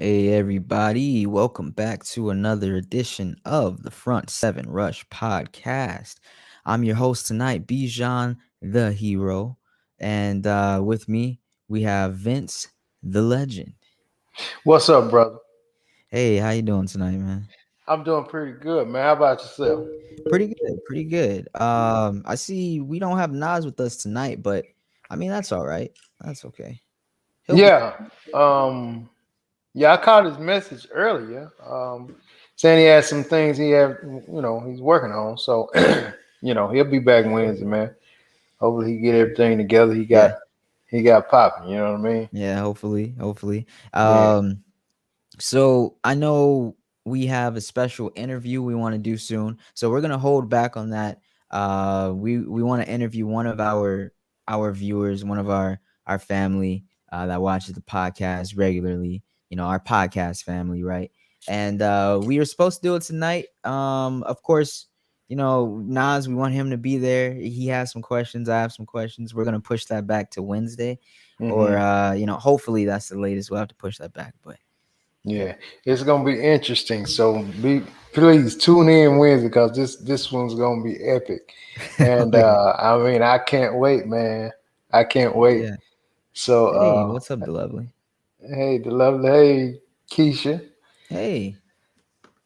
Hey everybody, welcome back to another edition of the Front 7 Rush podcast. I'm your host tonight, Bijan the Hero, and with me we have Vince the Legend. What's up, brother? Hey, how you doing tonight, man? I'm doing pretty good, man. How about yourself? Pretty good, pretty good. I see we don't have Nas with us tonight, but I mean that's all right. That's okay. He'll be Yeah. Um, yeah, I caught his message earlier. Saying he had some things he's working on. So, he'll be back Wednesday, man. Hopefully he get everything together. He yeah, got he got popping, you know what I mean? yeah. Hopefully. Yeah. So I know we have a special interview we want to do soon, so we're gonna hold back on that. We want to interview one of our viewers, one of our family that watches the podcast regularly. You know, our podcast family, right? And we were supposed to do it tonight. Of course, you know Nas. We want him to be there. He has some questions. I have some questions. We're gonna push that back to Wednesday, or hmm hopefully that's the latest. We'll have to push that back, but. Yeah. It's gonna be interesting. So please tune in Wednesday because this one's gonna be epic. Oh And yeah. I mean I can't wait, man. I can't Oh wait. yeah. So Hey, what's up, the lovely? hey, the lovely, hey, Keisha. Hey.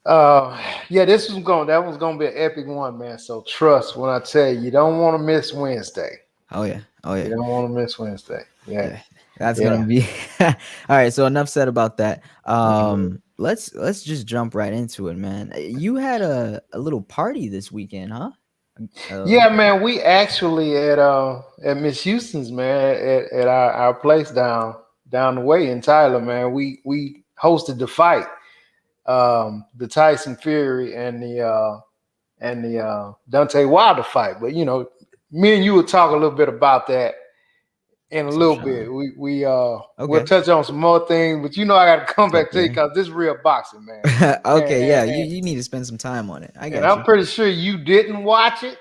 Uh, yeah, that was gonna be an epic one, man. So trust when I tell you, you don't want to miss Wednesday. Oh yeah. Oh You yeah. don't want to miss Wednesday. Yeah, Yeah. That's gonna yeah. be all right. So enough said about that. Mhm. Let's just jump right into it, man. You had a little party this weekend, huh? Yeah, man. We actually at Miss Houston's, man, at our place down the way in Tyler, man. We hosted the fight, the Tyson Fury and the Dante Wilder fight. But me and you will talk a little bit about that in a For little sure. bit. We'll Okay. touch on some more things, but I got to come It's back to you okay. because this is real boxing, man. And, Okay. Yeah. and, You and, need to spend some time on it. I and got I'm you. pretty sure you didn't watch it.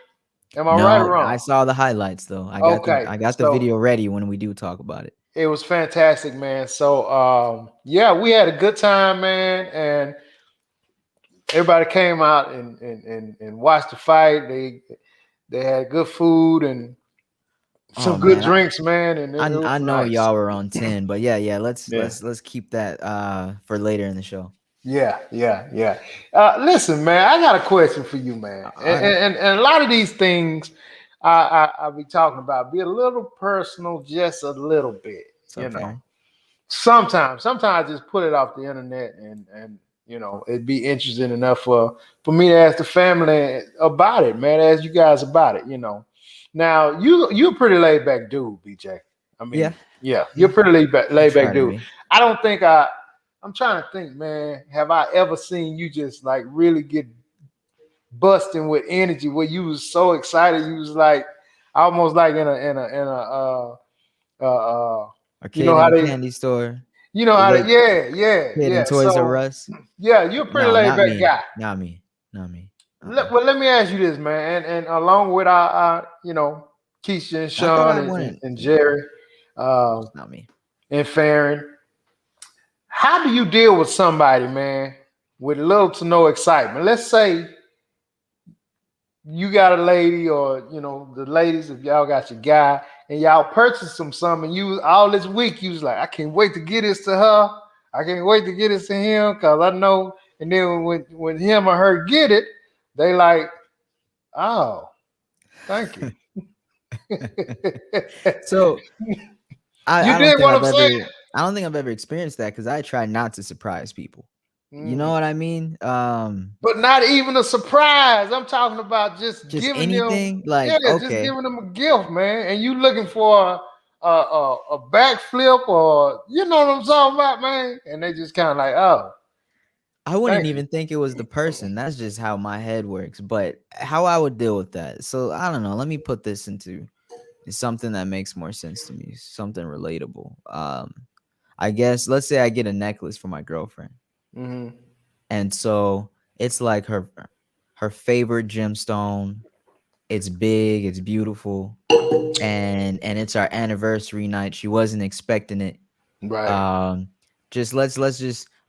Am I right or No, I wrong? saw the highlights though. Okay, I got the so video ready when we do talk about it. it was fantastic, man. So yeah, we had a good time, man, and everybody came out and watched the fight. They had good food and Oh some good man, drinks, man, and it I was know nice. y'all were on 10, but yeah, let's Yeah. let's keep that for later in the show. Yeah. Listen, man, I got a question for you, man. All right. And a lot of these things I'll be talking about be a little personal, just a little bit, So you know. fair. Sometimes I just put it off the internet and it'd be interesting enough for me to ask the family about it, man. Ask you guys about it. Now you're a pretty laid back dude, BJ. I Yeah. mean, yeah, you're Yeah. a pretty I laid back try to dude. be. I don't think I'm trying to think, man. Have I ever seen you just like really get busting with energy where you was so excited you was like almost like uh, uh A you know kid in how the they candy store. you know how they. Wait, kid in Yeah. Toys R So Us. yeah, you're a pretty No, laid not back me. guy. Not me. Not me. Well, let me ask you this, man, and along with our Keisha and Not that Sean I and, wouldn't. and Yeah, Jerry, uh, just not me. and Farron, how do you deal with somebody, man, with little to no excitement? Let's say you got a lady, or the ladies, if y'all got your guy, and y'all purchased something, you all this week you was like, I can't wait to get this to her. I can't wait to get this to him because I know. And then when him or her get it, they like, oh, thank you. So You did what I'm saying. I don't think I've ever experienced that because I try not to surprise people. You know Mm. what I mean? But not even a surprise. I'm talking about just Just giving them, anything yeah, like just okay. giving them a gift, man. And you looking for a backflip, or you know what I'm talking about, man. And they just kind of like, oh, I wouldn't thank you. even think it was the person. That's just how my head works. But how I would deal with that. So I don't know. Let me put this into something that makes more sense to me. Something relatable. I guess let's say I get a necklace for my girlfriend. Hmm. And so it's like her favorite gemstone. It's big, it's beautiful, and it's our anniversary night. She wasn't expecting it. Right. Um, just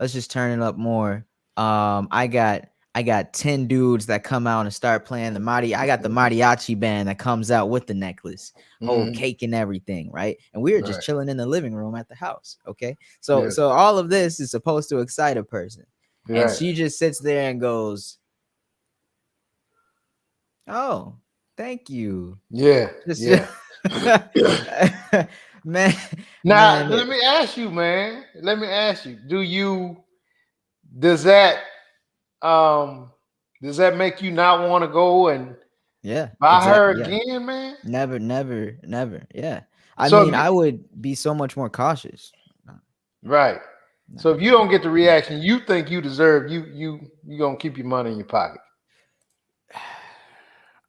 let's just turn it up more. I got 10 dudes that come out and start playing the I got the mariachi band that comes out with the necklace, whole Mhm. cake and everything, right? And we were just Right. chilling in the living room at the house. Okay. So Yeah. so all of this is supposed to excite a person. And Right. she just sits there and goes, "Oh, thank you." Yeah. Just Yeah. man, Now, man, let me ask you, man. Let me ask you. Does that um does that make you not want to go and yeah, buy her exactly. Yeah. again, man? Never, never, never. Yeah. I So mean, if you, I would be so much more cautious. No, right. no, So if you don't get the no. reaction you think you deserve, you gonna keep your money in your pocket.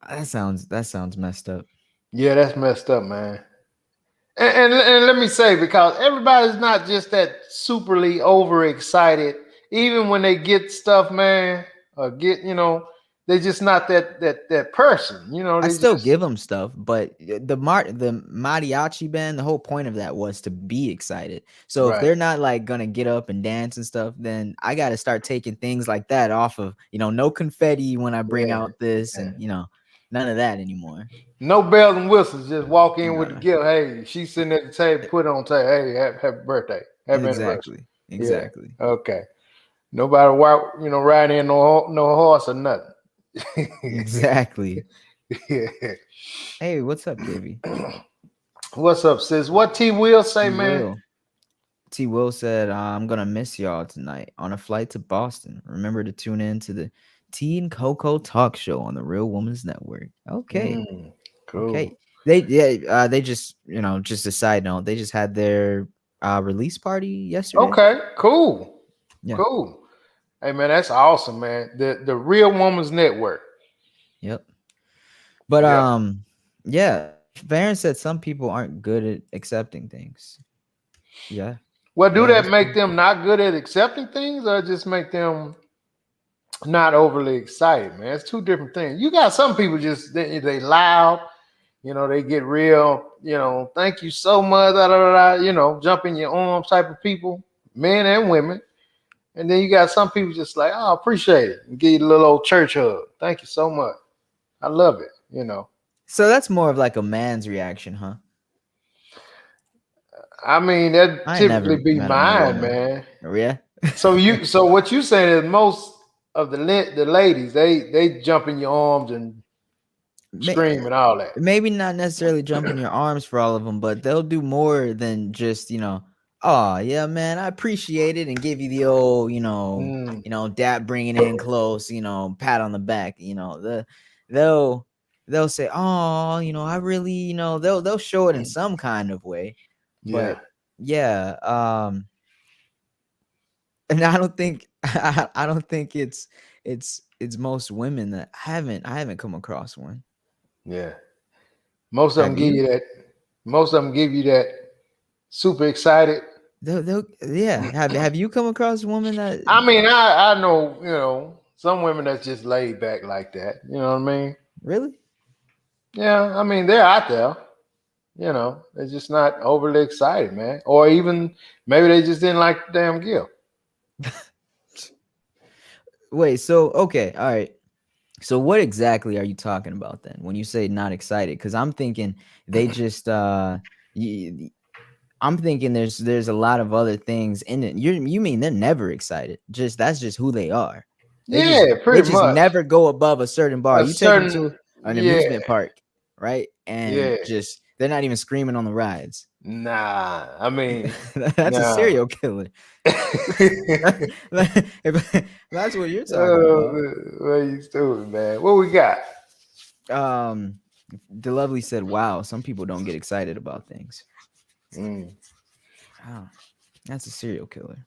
That sounds messed up. Yeah, that's messed up, man. And let me say, because everybody's not just that superly overexcited, even when they get stuff, man, or they're just not that person. I They still just give them stuff, but the mariachi band, the whole point of that was to be excited. So if right. they're not like gonna get up and dance and stuff, then I got to start taking things like that off of, no confetti when I bring Yeah, out this, yeah. and none of that anymore. No bells and whistles. Just walk in with the Nah, gift. Hey, she's sitting at the table, put it on the table. Hey, happy birthday, happy anniversary. exactly, Yeah. exactly, Okay. Nobody riding in no horse or nothing. exactly. Yeah. Hey, what's up, KB? What's up, sis? What T Will say, T man? Will. T Will said, I'm gonna miss y'all tonight on a flight to Boston. Remember to tune in to the T and Coco Talk Show on the Real Woman's Network. Okay, Cool. okay. They just just a side note. They just had their release party yesterday. Okay, cool. Yeah. Cool. Hey man, that's awesome, man. The Real Woman's Network. Yep. But Yep. yeah. Varen said some people aren't good at accepting things. Yeah. Well, do Yeah, that that's make true. them not good at accepting things or just make them not overly excited, man? It's two different things. You got some people just they loud, they get real, thank you so much, da, da, da, da, jump in your arms type of people, men and women. And then you got some people just like, oh, appreciate it. And give you a little old church hug. Thank you so much. I love it. So that's more of like a man's reaction, huh? I mean, that I ain't typically never be met a mine, woman. man. Oh, yeah. So what you saying is most of the ladies, they jump in your arms and May- scream and all that. Maybe not necessarily jump in your arms for all of them, but they'll do more than just, oh yeah, man, I appreciate it, and give you the old, Mm, dap, bringing in close, pat on the back. They'll they'll say, oh, I really, they'll show it in some kind of way, yeah, but yeah, and I don't think I don't think it's most women that I haven't come across one. yeah. Most of them Have give you? you that. Most of them give you that super excited. Yeah. Have you come across a woman that I mean, I know some women that's just laid back like that. You know what I mean? really? Yeah, I mean they're out there. They're just not overly excited, man. Or even maybe they just didn't like the damn gift. Wait, so okay, all right. So what exactly are you talking about then when you say not excited? Because I'm thinking they just y- I'm thinking there's a lot of other things in it. You mean they're never excited? Just that's just who they are. They just Yeah, they pretty just much. never go above a certain bar. A You take them certain to an yeah, amusement park, right? And yeah. just they're not even screaming on the rides. Nah, I mean, That's a nah. serial killer. If that's what you're talking about. Oh, well, you stupid, man. What we got? Um, the lovely said, "Wow, some people don't get excited about things." Mm. Wow, that's a serial killer.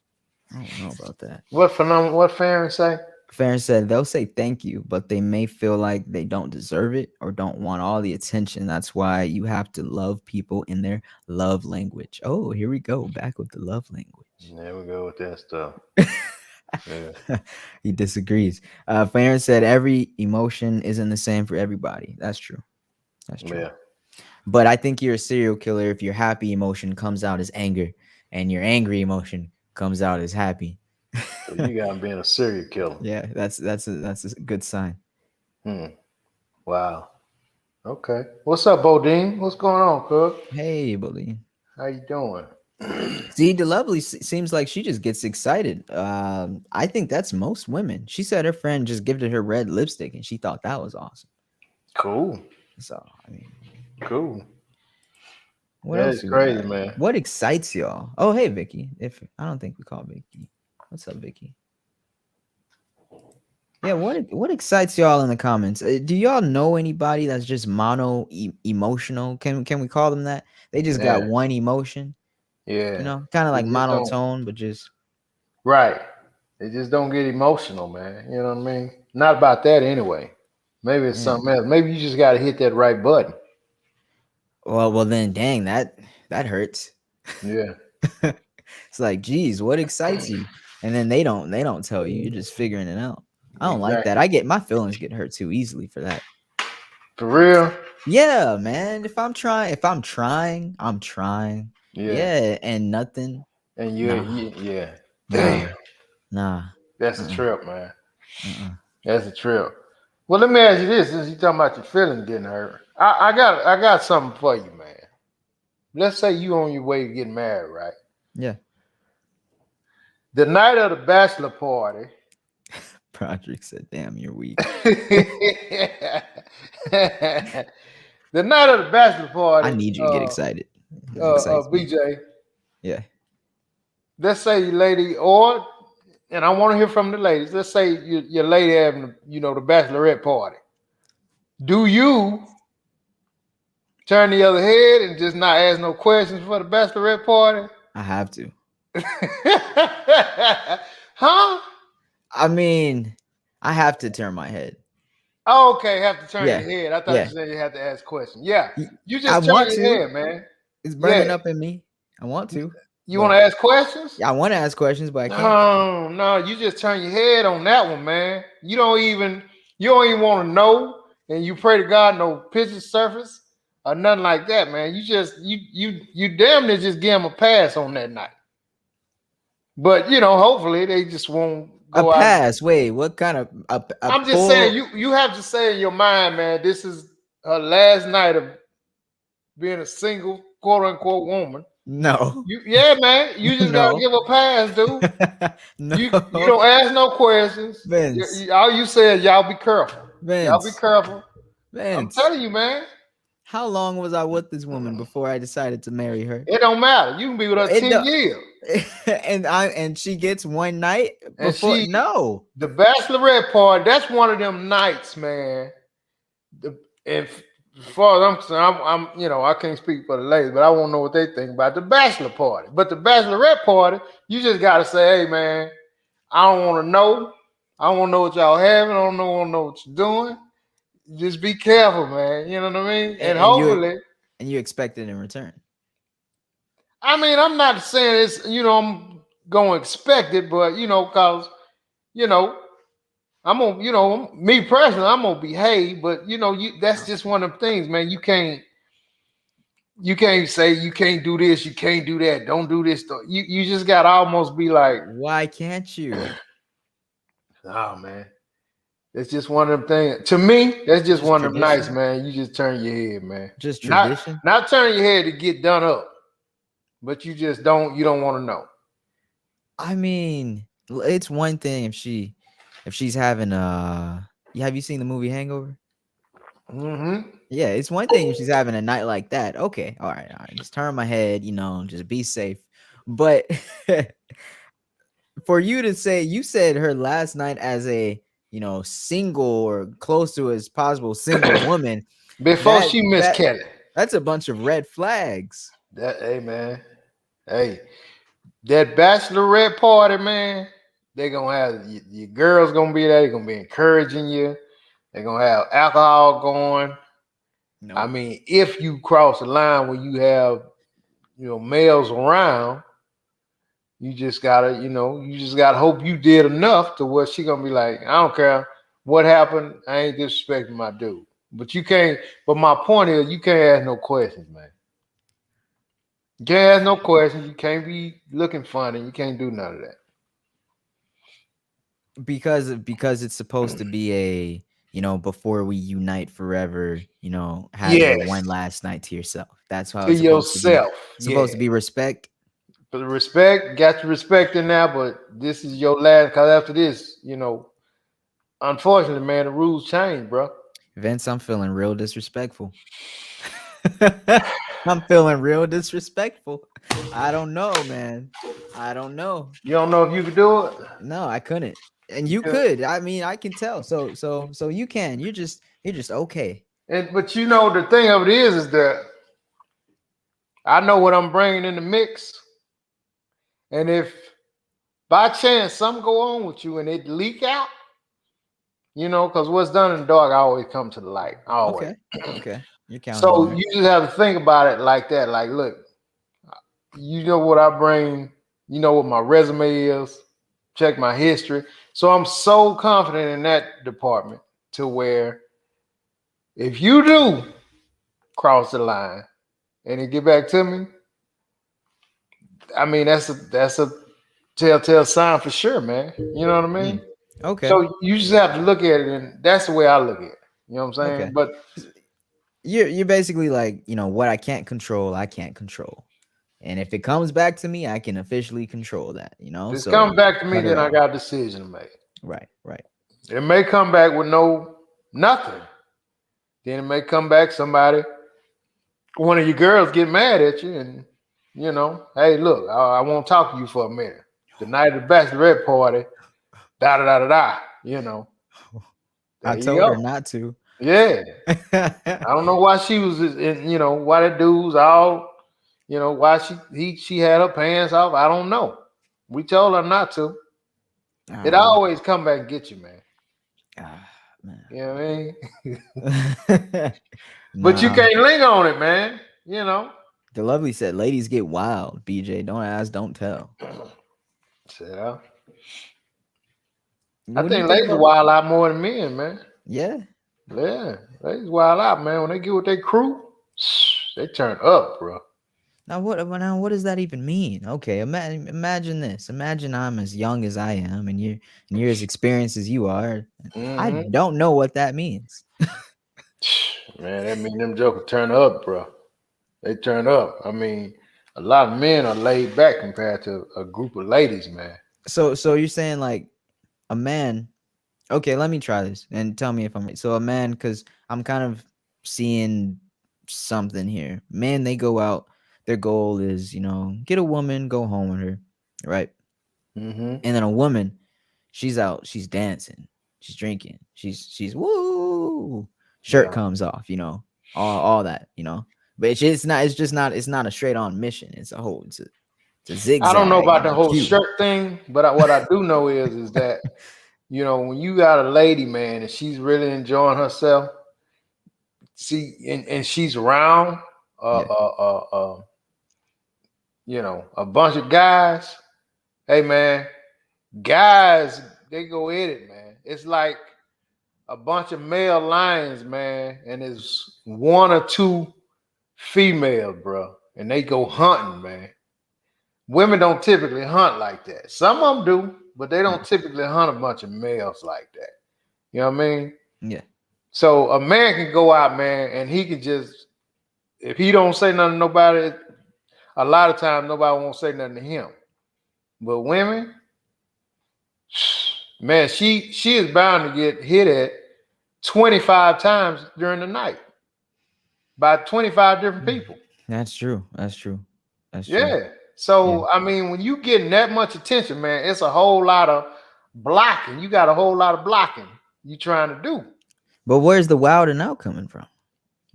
I don't know about that. What phenomenon? What Farron say? Farron said they'll say thank you, but they may feel like they don't deserve it or don't want all the attention. That's why you have to love people in their love language. Oh, here we go. Back with the love language. There we go with that stuff. Yeah, He disagrees. Farron said every emotion isn't the same for everybody. That's true. That's true. yeah. But I think you're a serial killer if your happy emotion comes out as anger and your angry emotion comes out as happy. So you got him being a serial killer. Yeah, that's a good sign. Hmm. Wow. Okay. What's up, Bodine? What's going on, Cook? Hey, bully. How you doing? See, the lovely seems like she just gets excited. I think that's most women. She said her friend just gifted her red lipstick, and she thought that was awesome. Cool. So, I mean, Cool. what That else is do we crazy, got? man. What excites y'all? Oh, hey, Vicky. If I don't think we call Vicky. What's up, Vicky? Yeah, what excites y'all in the comments? Do y'all know anybody that's just mono emotional? Can we call them that? They just got Yeah. one emotion, Yeah. kind of They like just don't. monotone, but just Right. They just don't get emotional, man. You know what I mean? Not about that anyway. Maybe it's yeah. something else. Maybe you just got to hit that right button. Well, then, dang, that hurts. Yeah. It's like, geez, what excites you? And then they don't tell you. You're just figuring it out. I don't like that. Exactly. I get my feelings get hurt too easily for that. For real? Yeah, man. If I'm trying, I'm trying. Yeah. Yeah, and nothing. And Nah, yeah. nah, Damn. nah. That's a Uh-uh, trip, man. uh-uh. That's a trip. Well, let me ask you this: since you talking about your feelings getting hurt, I got something for you, man. Let's say you on your way to getting married, right? Yeah. The night of the bachelor party. Broderick said, "Damn, you're weak." The night of the bachelor I party, need you to get excited. It excites me. BJ. Yeah. Let's say you lady, or and I want to hear from the ladies. Let's say your lady having, the bachelorette party. Do you turn the other head and just not ask no questions for the bachelorette party? I have to. Huh? I mean, I have to turn my head. Oh, okay, have to turn Yeah. your head. I thought you Yeah. said you had to ask questions. Yeah, you I just turn want your to. head, man. It's Yeah, burning up in me. I want to, you want but to ask questions? yeah, I want to ask questions, but I can't. No, no, you just turn your head on that one, man. You don't even want to know, and you pray to God no pictures surface or nothing like that, man. You damn near just give them a pass on that night. But hopefully they just won't A go out. pass. Wait, what kind of a I'm just saying pull? you have to say in your mind, man, this is her last night of being a single quote unquote woman. No. Yeah, man, you just gotta No. give a pass, dude. You No. don't ask no questions. Vince. All you say is y'all be careful. Y'all be Vince. careful. I'm Vince. telling you, man. How long was I with this woman before I decided to marry her? It don't matter. You can be with her It 10 do- years. and she gets one night And before. she No. the bachelorette party, that's one of them nights, man. And as far as I'm concerned, I can't speak for the ladies, but I won't know what they think about the bachelor party. But the bachelorette party, you just gotta say, hey man, I don't want to know. I don't want to know what y'all having. I don't want to know what you're doing. Just be careful, man. You know what I mean? And And you hopefully, and you expect it in return. I'm not saying it's, I'm going to expect it, but, because, you know, I'm going to, me personally, I'm going to behave, but, that's just one of them things, man. You can't say you can't do this, you can't do that, don't do this. You just got to almost be like, Why can't you? oh, man. It's just one of them things. To me, that's just Just one of them nights, tradition? man. You just turn your head, man. Just Not tradition? not turn your head to get done up, but you don't want to know. I mean, it's one thing if she's having have you seen the movie Hangover? Mm-hmm. Yeah, it's one thing if she's having a night like that. Okay, all right. Just turn my head, just be safe. But for you to say you said her last night as a single or close to as possible single woman, Before that she Miss that Kelly. that's a bunch of red flags. Hey man. Hey, that bachelorette party, man. They gonna have your girls gonna be there. They're gonna be encouraging you. They're gonna have alcohol going. I Nope. mean, if you cross the line when you have males around, you just gotta hope you did enough to where she gonna be like, I don't care what happened, I ain't disrespecting my dude. But you can't. But my point is, you can't ask no questions, man. You can't ask no questions. You can't be looking funny. You can't do none of that. because it's supposed to be a, before we unite forever, have your Yes, one last night to yourself. That's how to it's supposed to be. yourself. Supposed Yeah. to be respect. But the respect, got your respect in now, but this is your last. Because after this, unfortunately, man, the rules change, bro. Vince, I'm feeling real disrespectful. I'm feeling real disrespectful. I don't know, man. I don't know. You don't know if you could do it. No, I couldn't. And You you could. could. I mean, I can tell. So you can. You're just okay. But the thing of it is that I know what I'm bringing in the mix, and if by chance something go on with you and it leak out, because what's done in the dark always come to the light, always. Okay. Okay. You're counting on So that. you just have to think about it like that. Like, look, you know what I bring, you know what my resume is, check my history. So I'm so confident in that department to where if you do cross the line and it get back to me, I mean that's a telltale sign for sure, man. You know what I mean? Okay. So you just have to look at it, and that's the way I look at it. You know what I'm saying? Okay. But You're basically like, what I can't control, I can't control. And if it comes back to me, I can officially control that. if it's So coming back to me, cut it then I off. got a decision to make. Right, right. It may come back with nothing. Then it may come back somebody, one of your girls get mad at you, and hey, look, I won't talk to you for a minute. The night of the Bachelorette Party, da da da da da. I There you told her go. not to. Yeah, I don't know why she was, why the dudes all, why she had her pants off. I don't know. We told her not to. It Ah, always come back and get you, man. man. You know what I mean? But you Nah. can't linger on it, man. The lovely said, "Ladies get wild." BJ, don't ask, don't tell. So, I What do you think think ladies about? wild out more than men, man. Yeah. Yeah, ladies wild out, man. When they get with their crew, they turn up, bro. Now what does that even mean? Okay, imagine this. Imagine I'm as young as I am, and you're as experienced as you are. I Mm-hmm. don't know what that means. Man, that mean them jokers turn up, bro. They turn up. I mean, a lot of men are laid back compared to a group of ladies, man. So you're saying like a man. Okay, let me try this and tell me if I'm right. So a man, because I'm kind of seeing something here. Men, they go out. Their goal is, get a woman, go home with her, right? Mm-hmm. And then a woman, she's out, she's dancing, she's drinking, she's woo, shirt Yeah. comes off, all that. But it's just not a straight on mission. It's a I don't know zigzag about and the a whole cue. shirt thing, but what I do know is that when you got a lady, man, and she's really enjoying herself, see, and she's around, uh, Yeah. uh, uh, uh, a bunch of guys. Hey, man, guys, they go at it, man. It's like a bunch of male lions, man, and there's one or two females, bro, and they go hunting, man. Women don't typically hunt like that. Some of them do, but they don't Yeah. typically hunt a bunch of males like that. You know what I mean? Yeah. So a man can go out, man, and he can just, if he don't say nothing to nobody, a lot of times nobody won't say nothing to him. But women, man, she is bound to get hit at 25 times during the night by 25 different people. That's true. That's true. That's true. Yeah. Yeah. So I mean, when you getting that much attention, man, it's a whole lot of blocking. You got a whole lot of blocking you trying to do. But where's the wild and out coming from?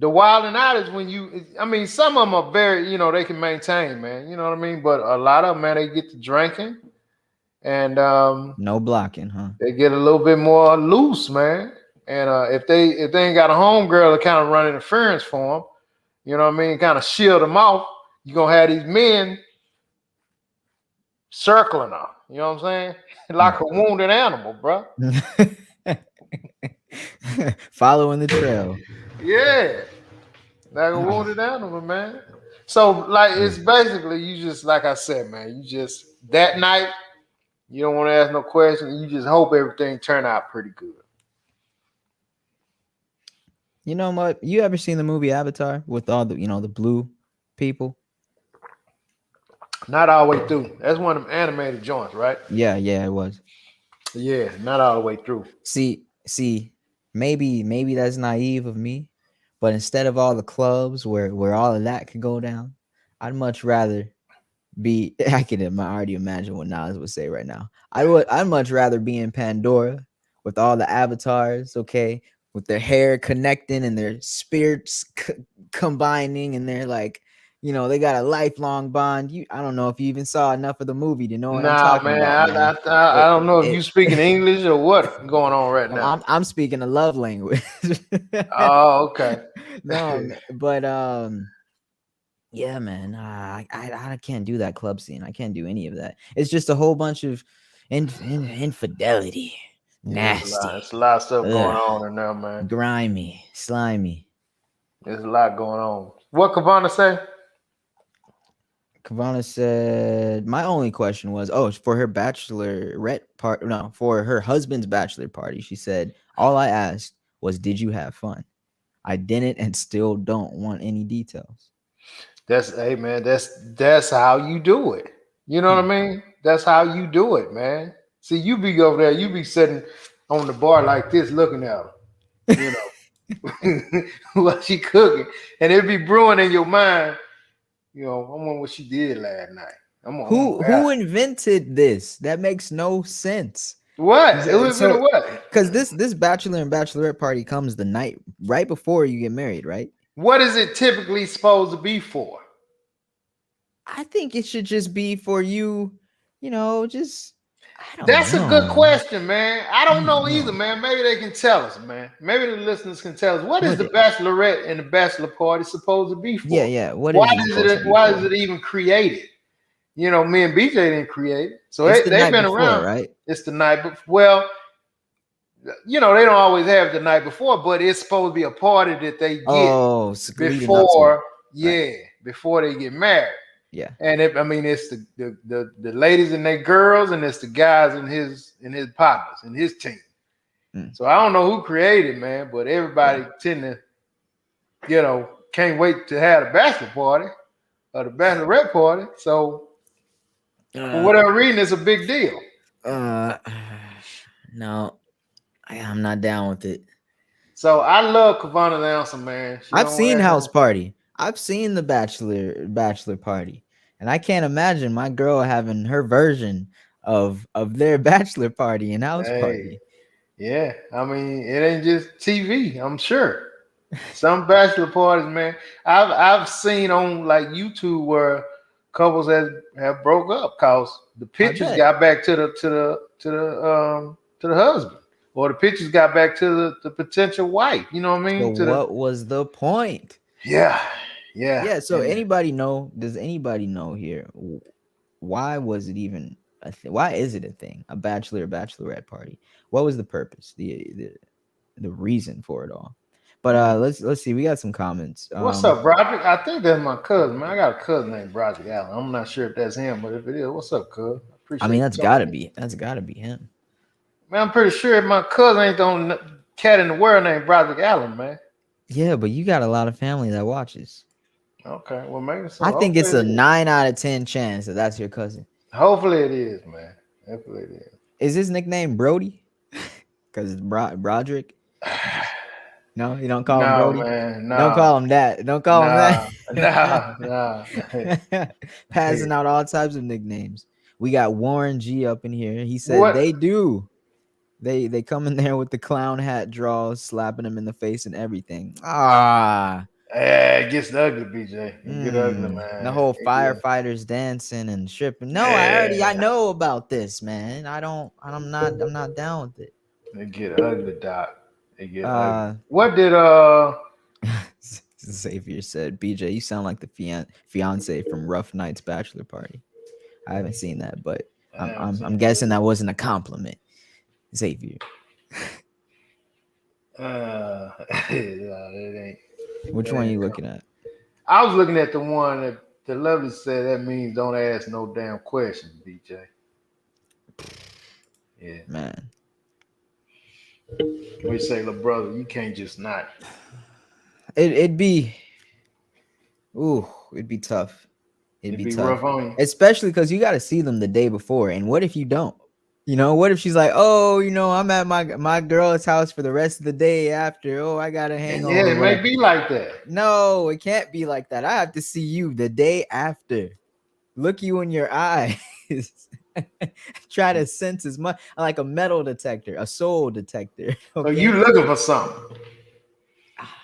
The wilding out is when I mean, some of them are very, they can maintain, man. You know what I mean? But a lot of them, man, they get to drinking and No blocking, huh? they get a little bit more loose, man. And if they ain't got a home girl to kind of run interference for them, you know what I mean, kind of shield them off, you're gonna have these men circling her. You know what I'm saying? Like a wounded animal, bro. Following the trail. Yeah, like a wounded animal, man. So like it's basically you just like I said, man. You just that night You don't want to ask no questions. You just hope everything turn out pretty good. You know what? You ever seen the movie Avatar with all the the blue people? Not all the way through. That's one of them animated joints, right? Yeah, yeah, it was. Yeah, not all the way through. See, maybe that's naive of me, but instead of all the clubs where all of that could go down, I'd much rather be. I can already imagine what Nas would say right now. I'd much rather be in Pandora with all the avatars, okay, with their hair connecting and their spirits combining, and they're like, they got a lifelong bond. I don't know if you even saw enough of the movie to know what I'm Nah, talking man, about, man. I It don't know if you it. speaking English or what going on right now. I'm speaking a love language. Oh, okay. No, but yeah, man. I can't do that club scene. I can't do any of that. It's just a whole bunch of infidelity, Yeah, nasty, it's a lot of stuff going ugh, on in there, man. grimy, slimy. There's a lot going on. What Kavana say? Kavana said, "My only question was, oh, it's for her bachelorette part. No, for her husband's bachelor party. She said, all I asked was, did you have fun? I didn't, and still don't want any details." That's hey man, that's how you do it. You know what Hmm. I mean? That's how you do it, man. See, you be over there, you be sitting on the bar like this, looking at her. You know, what she cooking, and it be brewing in your mind. You know, I wonder what she did last night. I'm Who gonna ask. who invented this? That makes no sense. What? It was been a So, what? because this bachelor and bachelorette party comes the night right before you get married, right? What is it typically supposed to be for? I think it should just be for you, just I don't That's a good know. question, man. I I don't don't know either, know. man. Maybe they can tell us, man. Maybe the listeners can tell us what is What the it, Bachelorette and the Bachelor Party supposed to be yeah, for? yeah. What Why is it is supposed to it? be Why is for? it even created? You know, me and BJ didn't create it, so It's the they've night been before, around. right? It's the night, but well, you know, they don't always have the night before, but it's supposed to be a party that they get Oh, leading up to it. before, Right. yeah, before they get married. Yeah. And I mean, it's the ladies and their girls, and it's the guys and his partners and his team. Mm, So I don't know who created, man, but yeah. everybody tend to, can't wait to have the bachelor party or the bachelorette party. So for Uh, whatever reason, it's a big deal. uh, no, I'm not down with it. So I love Kavana's answer, man. She I've don't seen ask House no. Party. I've seen the Bachelor Party, and I can't imagine my girl having her version of their bachelor party and house Hey, party. yeah. I mean, it ain't just TV. I'm sure some bachelor parties, man. I've seen on like YouTube where couples have broke up because the I pictures bet. got back to the husband, or the pictures got back to the potential wife. You know what I So mean? To the what was the point? yeah, yeah, Yeah. So and anybody know? Does anybody know here? Why was it even why is it a thing? A bachelor or bachelorette party? What was the purpose? The reason for it all? But mm. let's see. We got some comments. What's up, Broderick? I think that's my cousin, man. I got a cousin named Broderick Allen. I'm not sure if that's him, but if it is, what's up, cuz? I I mean, appreciate you talking to me. that's gotta be him. Man, I'm pretty sure my cousin ain't the only cat in the world named Broderick Allen, man. Yeah, but you got a lot of family that watches. Okay, well maybe so. I think Hopefully it's it a is. 9 out of 10 chance that that's your cousin. Hopefully it is, man. Hopefully it is. Is his nickname Brody? Because it's Broderick. No, you don't call him No, Brody. man. Don't Nah. call him that. Don't call him Nah. Nah. Nah. that. Passing out all types of nicknames. We got Warren G up in here. He said What? they do. They come in there with the clown hat draws, slapping him in the face and everything. Ah. It gets ugly, BJ. It get ugly, The man. whole It get, firefighters dancing and stripping. No, I yeah. know about this, man. I'm not down with it. It get ugly, Doc. It get ugly. Uh What did Xavier said, BJ, you sound like the fiance from Rough Night's bachelor party. I haven't seen that, but I haven't I'm seen guessing that wasn't a compliment. Xavier. it. It ain't. Which It one are you ain't. looking at? I was looking at the one that the lovely said that means don't ask no damn questions, BJ. Yeah. Man, We say, little brother, you can't just not. it'd be, ooh, it'd be tough. It'd It'd be be tough, rough on you. especially because you got to see them the day before. And what if you don't? You know, what if she's like, oh, you know, I'm at my girl's house for the rest of the day after. Oh, I got a Yeah, hangover, it may whatever. be like that. No, it can't be like that. I have to see you the day after. Look you in your eyes. Try to sense as much like a metal detector, a soul detector. So you Okay. looking for something.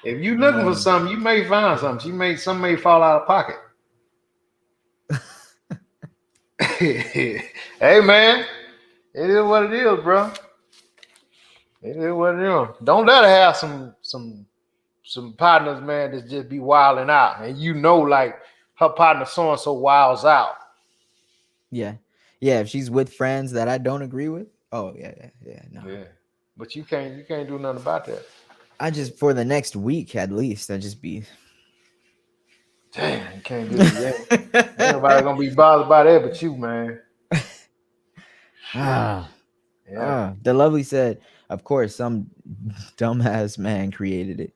If you looking for Mm. something, you may find something. Some may fall out of pocket. Hey man, it is what it is, bro. It is what it is. Don't let her have some partners, man, that just be wilding out, and you know, like her partner so and so wilds out. Yeah. Yeah. If she's with friends that I don't agree with, oh yeah. No. Yeah, but you can't do nothing about that. I just for the next week at least, I just be Damn, you can't do it. Ain't nobody gonna be bothered by that but you, man. Shoot. ah, Yeah. the lovely said, of course, some dumbass man created it.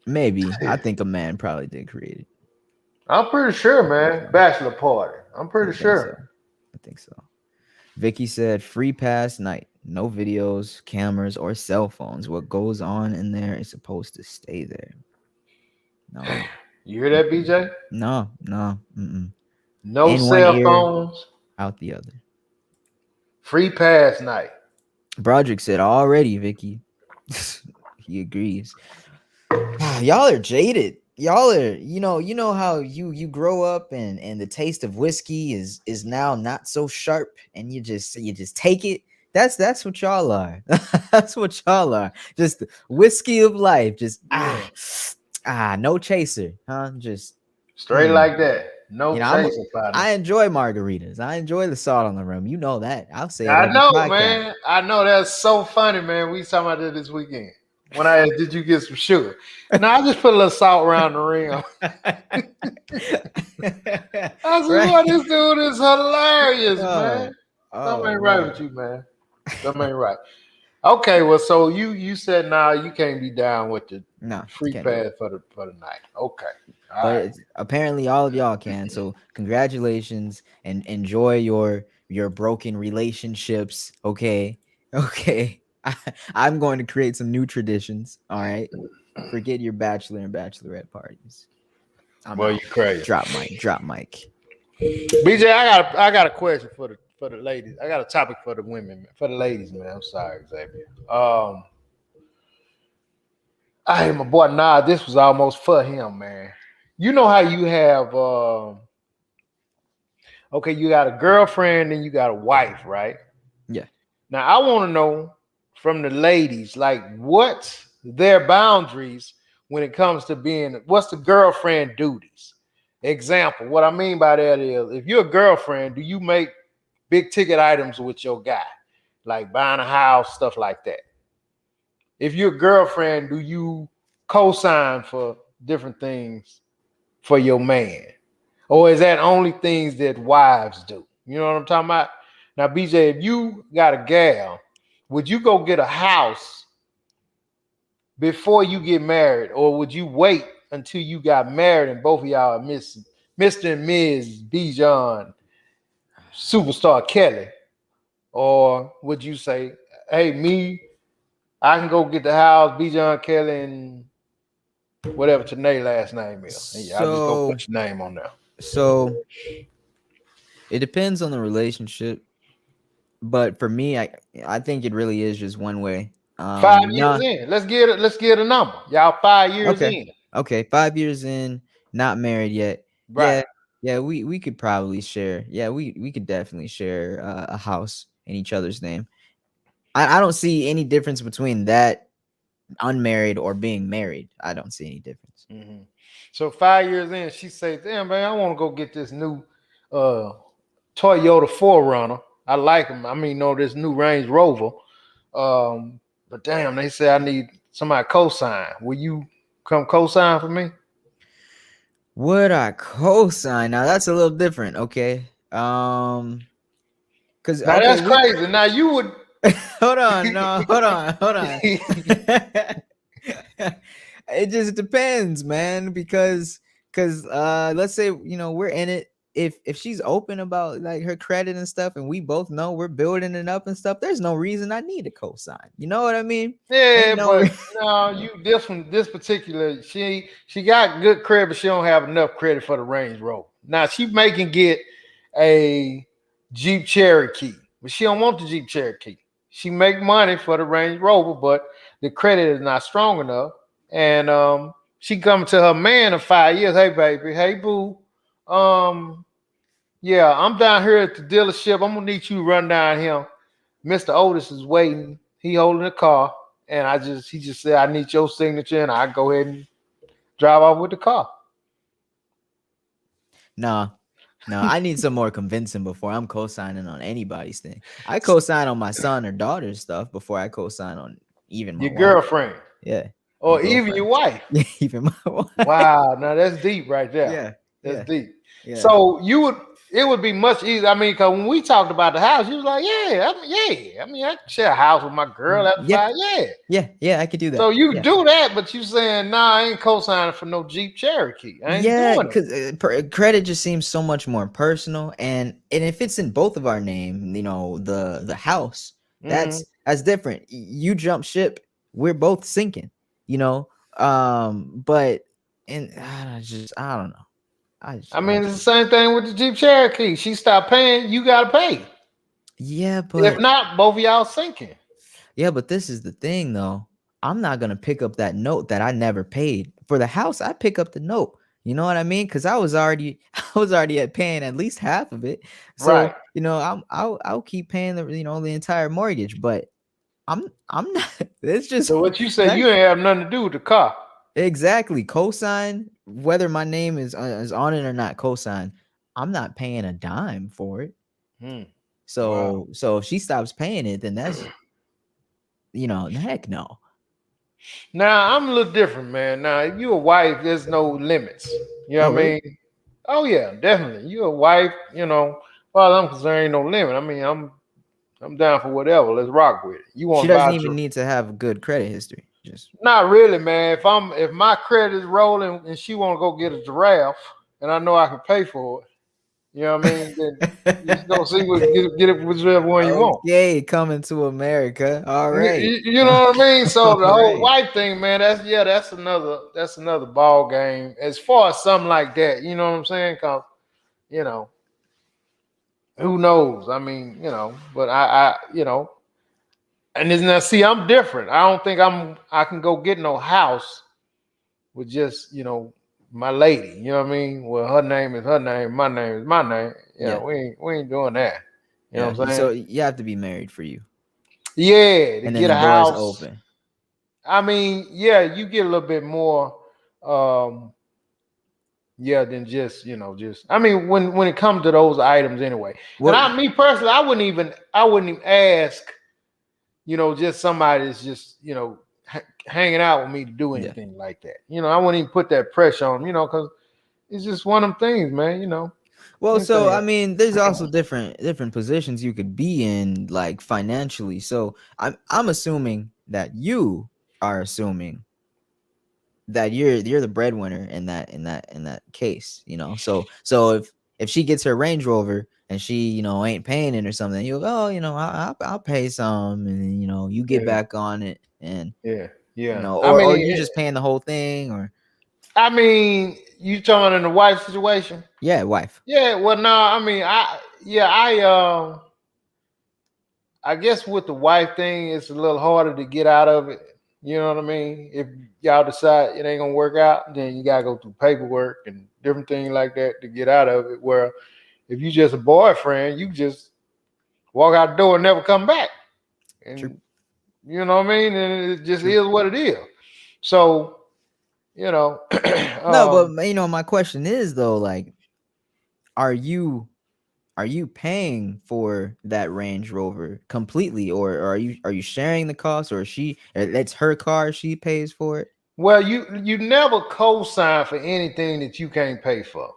Maybe. I think a man probably did create it. I'm pretty sure, I think man. so. Bachelor party. I'm I pretty think so. sure. I think so. Vicky said, free pass night. No videos, cameras, or cell phones. What goes on in there is supposed to stay there. No. You hear that, BJ? No. Mm-mm. No In one cell ear, phones. out the other. Free pass night. Broderick said, already, Vicky. He agrees. Y'all are jaded. Y'all are, you know how you grow up and the taste of whiskey is now not so sharp and you just take it. That's what y'all are. That's what y'all are. Just whiskey of life. Just Yeah. no chaser, huh? Just Straight like that. you No know, chaser, partner. I enjoy margaritas. I enjoy the salt on the rim. You know that. I'll say it I every know, podcast. man. I know that's so funny, man. We talking about that this weekend. When I asked, did you get some sugar? No, I just put a little salt around the rim. I said, Right. boy, this dude is hilarious, Oh, man. Something oh ain't right with man. you, man. Something ain't right. Okay, well, so you said now you can't be down with the No, free can't do it. pass for the night. Okay. All But right. it's, apparently all of y'all can. So congratulations and enjoy your broken relationships. Okay. Okay. I'm going to create some new traditions. All right. Forget your bachelor and bachelorette parties. I'm Well, you out. crazy. Drop mic. Drop mic. BJ, I got a question for the ladies. I got a topic for the women, for the ladies, man. I'm sorry, Xavier. I my boy Nah, this was almost for him, man. You know how you have okay, you got a girlfriend and you got a wife, right? Yeah. Now I want to know from the ladies, like what's their boundaries when it comes to being what's the girlfriend duties? Example, what I mean by that is if you're a girlfriend, do you make big ticket items with your guy? Like buying a house, stuff like that. If you're a girlfriend, do you co-sign for different things for your man? Or is that only things that wives do? You know what I'm talking about? Now, BJ, if you got a gal, would you go get a house before you get married? Or would you wait until you got married and both of y'all are Mr. and Ms. Bijan, superstar Kelly? Or would you say, hey, I can go get the house, Bijan Kelly, and whatever Tanae last name is. And yeah, I'll just go So put your name on there. so it depends on the relationship, but for me, I think it really is just one way. 5 years Nah. in. Let's get a number. Y'all 5 years Okay. in. Okay. 5 years in, not married yet. Right. Yeah. Yeah. We could probably share. Yeah. We could definitely share a house in each other's name. I don't see any difference between that unmarried or being married. I don't see any difference. Mm-hmm. So 5 years in, she says, damn, man, I want to go get this new uh Toyota 4Runner. I like them. I mean, no, this new Range Rover. But damn, they say I need somebody co-sign. Will you come co-sign for me? Would I co-sign? Now that's a little different. Okay. Because Now okay, that's we crazy. Now you would. hold on, no, hold on. It just depends, man, because let's say, we're in it. If she's open about like her credit and stuff, and we both know we're building it up and stuff, there's no reason I need a cosign. You know what I mean? Yeah, Ain't no but no, you this particular she got good credit, but she don't have enough credit for the Range Rover. Now she may can get a Jeep Cherokee, but she don't want the Jeep Cherokee. She make money for the Range Rover, but the credit is not strong enough. And she coming to her man in 5 years. Hey baby, hey boo. Um, yeah, I'm down here at the dealership. I'm gonna need you to run down here. Mr. Otis is waiting. He holding the car, and he just said, I need your signature, and I go ahead and drive off with the car. no, no, I need some more convincing before I'm co-signing on anybody's thing. I co-sign on my son or daughter's stuff before I co-sign on even my Your wife. girlfriend, Yeah, my or even your girlfriend. wife. Even my wife. Wow, now that's deep right there. Yeah, That's yeah, deep. yeah. So it would be much easier. I mean, because when we talked about the house, you was like, yeah, yeah. I mean, I can share a house with my girl after Yeah, 5 years. yeah, I could do So that. you Yeah. do that, but you saying, nah, I ain't co-signing for no Jeep Cherokee. I ain't Yeah, doing it. because credit just seems so much more personal, and if it's in both of our name, the house, Mhm. that's different. You jump ship, we're both sinking, you know. But and I don't know. I mean, it's the same thing with the Jeep Cherokee. She stopped paying, you gotta pay. Yeah, If but not, both of y'all sinking. this is the thing though. I'm not gonna pick up that note that I never paid for the house. I pick up the note. You know what I mean? Because I was already I was already at paying at least half of it. Right. So I'll keep paying the entire mortgage. But I'm not. It's just So what you say, that you ain't have nothing to do with the car. exactly cosign whether my name is on it or not. Cosign. I'm not paying a dime for it. Hmm. Wow. So if she stops paying it, then that's heck no. Now I'm a little different, man. Now, if you a wife, there's no limits. You know Oh what I really? mean? Oh yeah, definitely. You a wife, far as I'm concerned, ain't no limit. I mean, I'm down for whatever. Let's rock with it. You She want to doesn't buy a even need to have good credit history. Just Not really, man. If my credit is rolling and she want to go get a giraffe, and I know I can pay for it, you know what I mean? Then you just go see what get it whichever one you want. okay, coming to America. All You, right. you know what I mean? So All the whole right. wife thing, man, that's another ball game. As far as something like that, you know what I'm saying? Cause you know, who knows? I mean, but and then now see, I'm different. I don't think I can go get no house with just my lady. You know what I mean? Well, her name is her name, my name is my name. Yeah. We ain't doing that. You know Yeah. what I'm saying? So you have to be married for you. Yeah, to And then get the a door is house. open. I mean, yeah, you get a little bit more, um, yeah, than just. I mean, when it comes to those items, anyway. And What me personally, I wouldn't even ask, just somebody that's just hanging out with me to do yeah. anything like that. I wouldn't even put that pressure on them, because it's just one of them things, man. Well, so Anything. I mean, there's also different positions you could be in, like financially. So I'm assuming that you are assuming that you're the breadwinner in that case, So if she gets her Range Rover and she ain't paying it or something, you'll go, I'll pay some, and then, you get Yeah, back on it, and yeah, yeah. I or mean, you just paying the whole thing, or you talking in the wife situation? yeah, wife. Yeah. Well, no, I mean, I guess with the wife thing, it's a little harder to get out of it. You know what I mean? If y'all decide it ain't gonna work out, then you gotta go through paperwork and different things like that to get out of it. Where if you just a boyfriend, you just walk out the door and never come back. True. And you know what I mean? And it just True. is what it is. So, No, but um, my question is though, like, are you paying for that Range Rover completely, or are you sharing the cost, or it's her car, she pays for it? well, you never co-sign for anything that you can't pay for.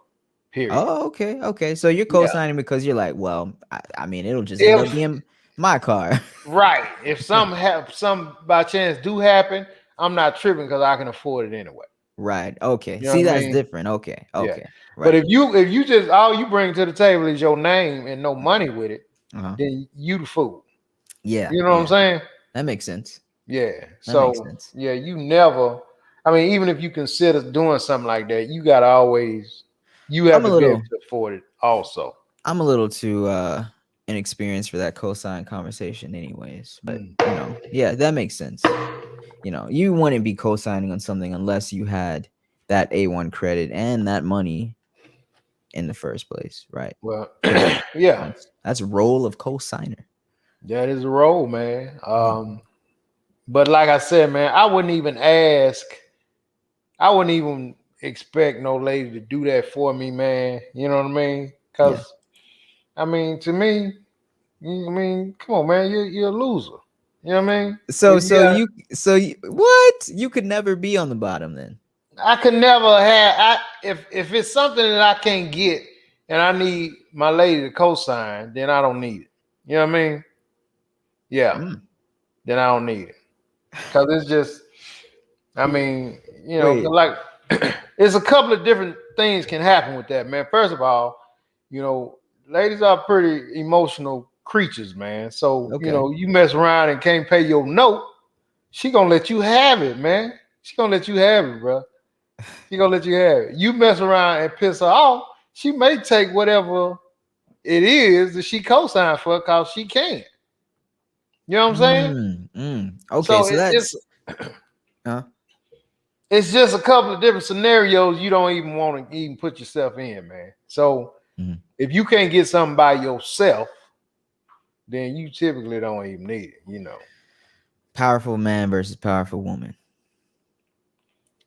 Period. Oh, okay, okay. So you're Yeah. co-signing because you're like, well, I mean, it'll just end up If being my car. right, if some by chance do happen, I'm not tripping because I can afford it anyway. Right. Okay. You know See, what I that's mean? different. Okay. Yeah. Okay. But Right. if you just all you bring to the table is your name and no money with it, Uh-huh. then you the fool. Yeah. You know what I'm Yeah. saying? That makes sense. Yeah. That makes So sense. yeah, you never. I mean, even if you consider doing something like that, you gotta always. You have I'm a to be able little to afford it also. I'm a little too inexperienced for that cosign conversation anyways. But, Mm. yeah, that makes sense. You wouldn't be co-signing on something unless you had that A1 credit and that money in the first place, right? Well, Because yeah, that's a role of co-signer. that is a role, man. Mhm. But like I said, man, I wouldn't even ask. I wouldn't even expect no lady to do that for me, man. You know what I mean? Yeah. Because I mean, to me, I mean, come on, man, you're a loser. You know what I mean? So If you so got, you so you, what? You could never be on the bottom then. I could never have. If it's something that I can't get and I need my lady to co-sign, then I don't need it. You know what I mean? Yeah, Mm. then I don't need it because it's just. I mean, Wait. like it's a couple of different things can happen with that, man. First of all, ladies are pretty emotional creatures, man. So, Okay. you mess around and can't pay your note, she gonna let you have it, man. She gonna let you have it, bro. She gonna let you have it. You mess around and piss her off, she may take whatever it is that she co-signed for because she can. You know what I'm saying? Okay, So so it's that's huh? it's just a couple of different scenarios you don't even want to even put yourself in, man. So Mhm. if you can't get something by yourself, then you typically don't even need it. Powerful man versus powerful woman.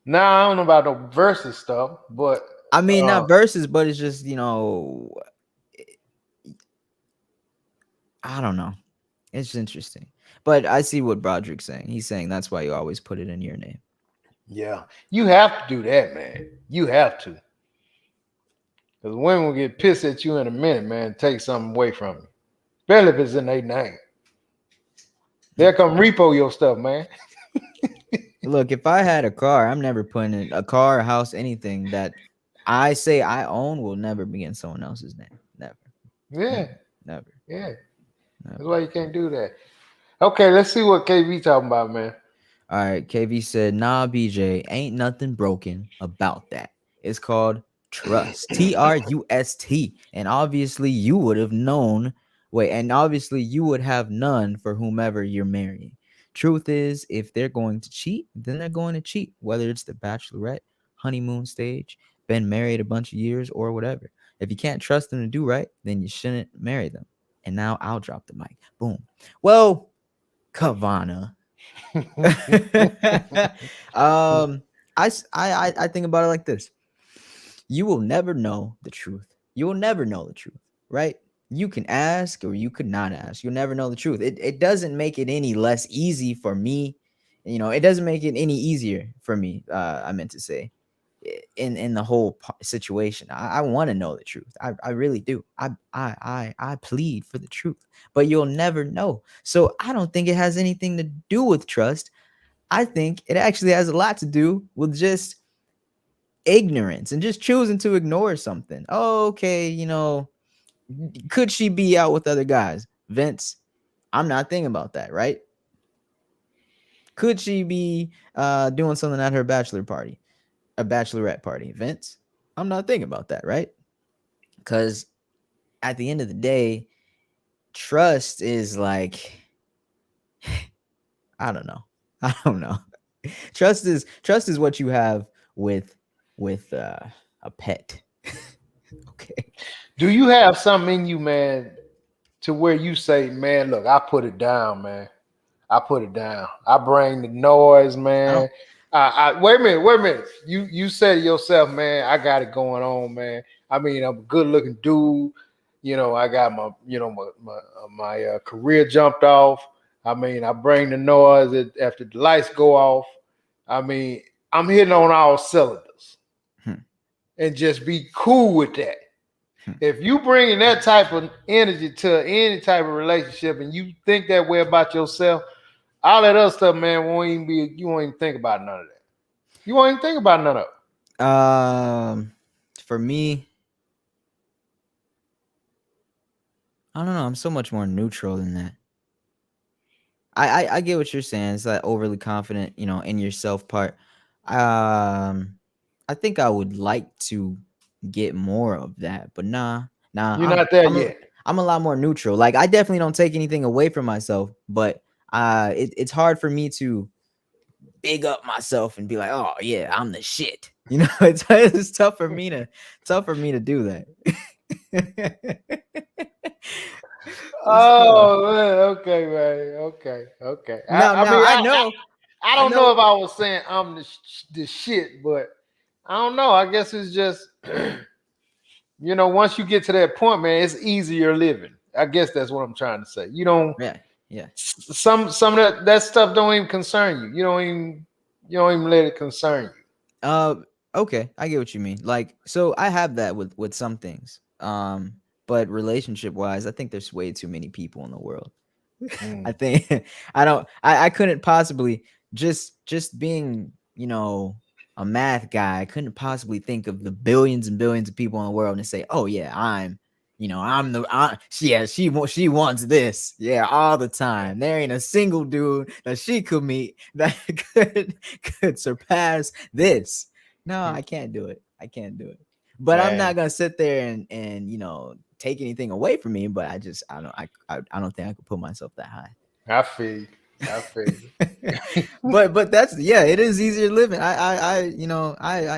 Now I don't know about no versus stuff, but I mean, uh not versus, but it's just, I don't know. It's interesting. But I see what Broderick's saying. He's saying that's why you always put it in your name. yeah, you have to do that, man. You have to. Because women will get pissed at you in a minute, man, take something away from you. Especially if it's in their name. They'll come repo your stuff, man. Look, if I had a car, I'm never putting it a car, a house, anything that I say I own will never be in someone else's name. Never. Yeah, Never. Never. yeah. That's Never. why you can't do that. Okay, let's see what KV talking about, man. All right, KV said, "Nah, BJ, ain't nothing broken about that. It's called trust. Trust. And obviously you would have known, and obviously you would have none for whomever you're marrying. Truth is, if they're going to cheat, then they're going to cheat, whether it's the bachelorette, honeymoon stage, been married a bunch of years, or whatever. If you can't trust them to do right, then you shouldn't marry them. And now I'll drop the mic. Boom. Well, Kavana." um, I think about it like this: you will never know the truth. You will never know the truth, right? You can ask or you could not ask. You'll never know the truth. It doesn't make it any less easy for me. It doesn't make it any easier for me. I meant to say, in the whole situation, I want to know the truth. I really do. I plead for the truth, but you'll never know. So I don't think it has anything to do with trust. I think it actually has a lot to do with just ignorance and just choosing to ignore something. Oh, okay, could she be out with other guys? Vince, I'm not thinking about that, right? Could she be doing something at her bachelor party, a bachelorette party? Vince, I'm not thinking about that, right? Because at the end of the day, trust is like, I don't know. I don't know. Trust is what you have with a pet. Okay. Do you have something in you, man, to where you say, man, look, I put it down, man. I put it down. I bring the noise, I man. don't Wait a minute. You said to yourself, man, I got it going on, man. I mean, I'm a good looking dude. I got my career jumped off. I mean, I bring the noise after the lights go off. I mean, I'm hitting on all cylinders. hmm. and just be cool with that. Hmm. If you bringing that type of energy to any type of relationship and you think that way about yourself, all that other stuff, man, won't even be. You won't even think about none of that. You won't even think about none of it. For me, I don't know. I'm so much more neutral than that. I get what you're saying. It's that overly confident, in yourself part. I think I would like to get more of that, but nah. You're I'm not there I'm a, yet. I'm a lot more neutral. Like I definitely don't take anything away from myself, but it's hard for me to big up myself and be like, oh yeah, I'm the shit. It's tough for me to do that. It's tough. Oh man, okay, man, okay. I Now mean, I I know, I I don't know know. if I was saying I'm the shit, but I don't know. I guess it's just once you get to that point, man, it's easier living. I guess that's what I'm trying to say. You don't Yeah, yeah. some of that stuff don't even concern you. You don't even let it concern you. Uh, okay, I get what you mean. Like, so I have that with some things. But relationship wise, I think there's way too many people in the world. I Mm. think I couldn't possibly just being, a math guy, I couldn't possibly think of the billions and billions of people in the world and say, "Oh yeah, she wants this. Yeah, all the time. There ain't a single dude that she could meet that could surpass this." No, I can't do it. I can't do it. But I'm Dang, not gonna sit there and take anything away from me. But I don't think I could put myself that high. I feel you. I feel you. but that's, yeah, it is easier living. I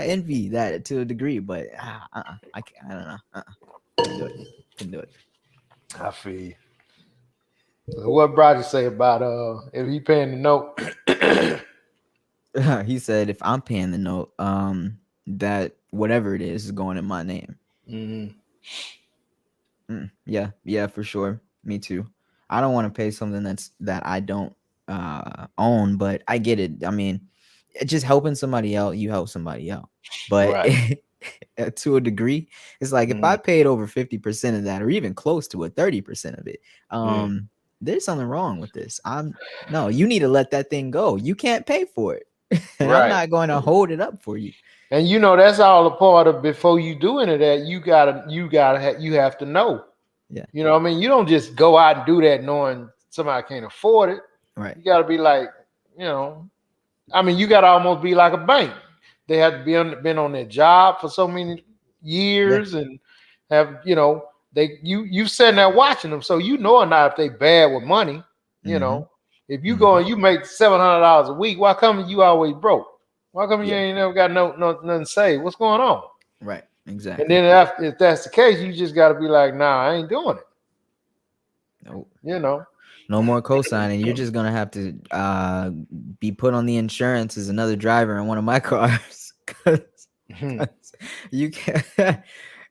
envy that to a degree, but I don't know. Couldn't do it. Couldn't do it. I feel you. So what Broderick say about if he paying the note? He said if I'm paying the note, that whatever it is going in my name. Mhm. Yeah, for sure. Me too. I don't want to pay something that I don't own, but I get it. I mean, it's just helping somebody out, you help somebody out. But Right. to a degree, it's like if I Mm, paid over 50% of that, or even close to 30% of it, mm. there's something wrong with this. No, you need to let that thing go. You can't pay for it. And I'm Right. not going to hold it up for you. And that's all a part of before you do any of that, you have to know. Yeah. You know what I mean? You don't just go out and do that knowing somebody can't afford it. Right. You gotta be like, you know, I mean, you gotta almost be like a bank. They have to been on their job for so many Yeah. years and have, you sitting there watching them. So or not if they bad with money, you Mm-hmm. know. If you go Mm-hmm. and you make $700 a week, why come you always broke? Why come you Yeah. ain't never got nothing saved? What's going on? Right. And Exactly. then if that's the case, you just got to be like, nah, I ain't doing it. Nope. You know. No more co-signing. You're just gonna have to be put on the insurance as another driver in one of my cars, because you can't.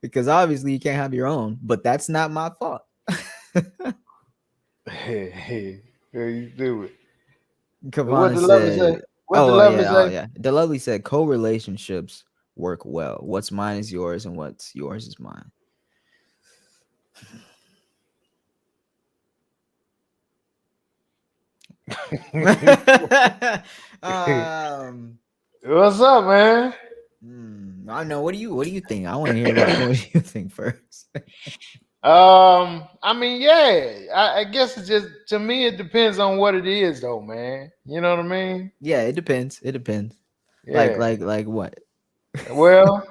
Because obviously you can't have your own, but that's not my fault. Hey, you do it. What Kavana the lovely say? said, What the "Oh lovely yeah, oh say? yeah." The lovely said, "Co-relationships work well. What's mine is yours, and what's yours is mine." um, What's up, man? I don't know. What do you think? I want to hear what do you think first. I mean, yeah, I guess it's just to me it depends on what it is, though, man. You know what I mean? Yeah, it depends. It depends. Like Yeah. like like what? Well,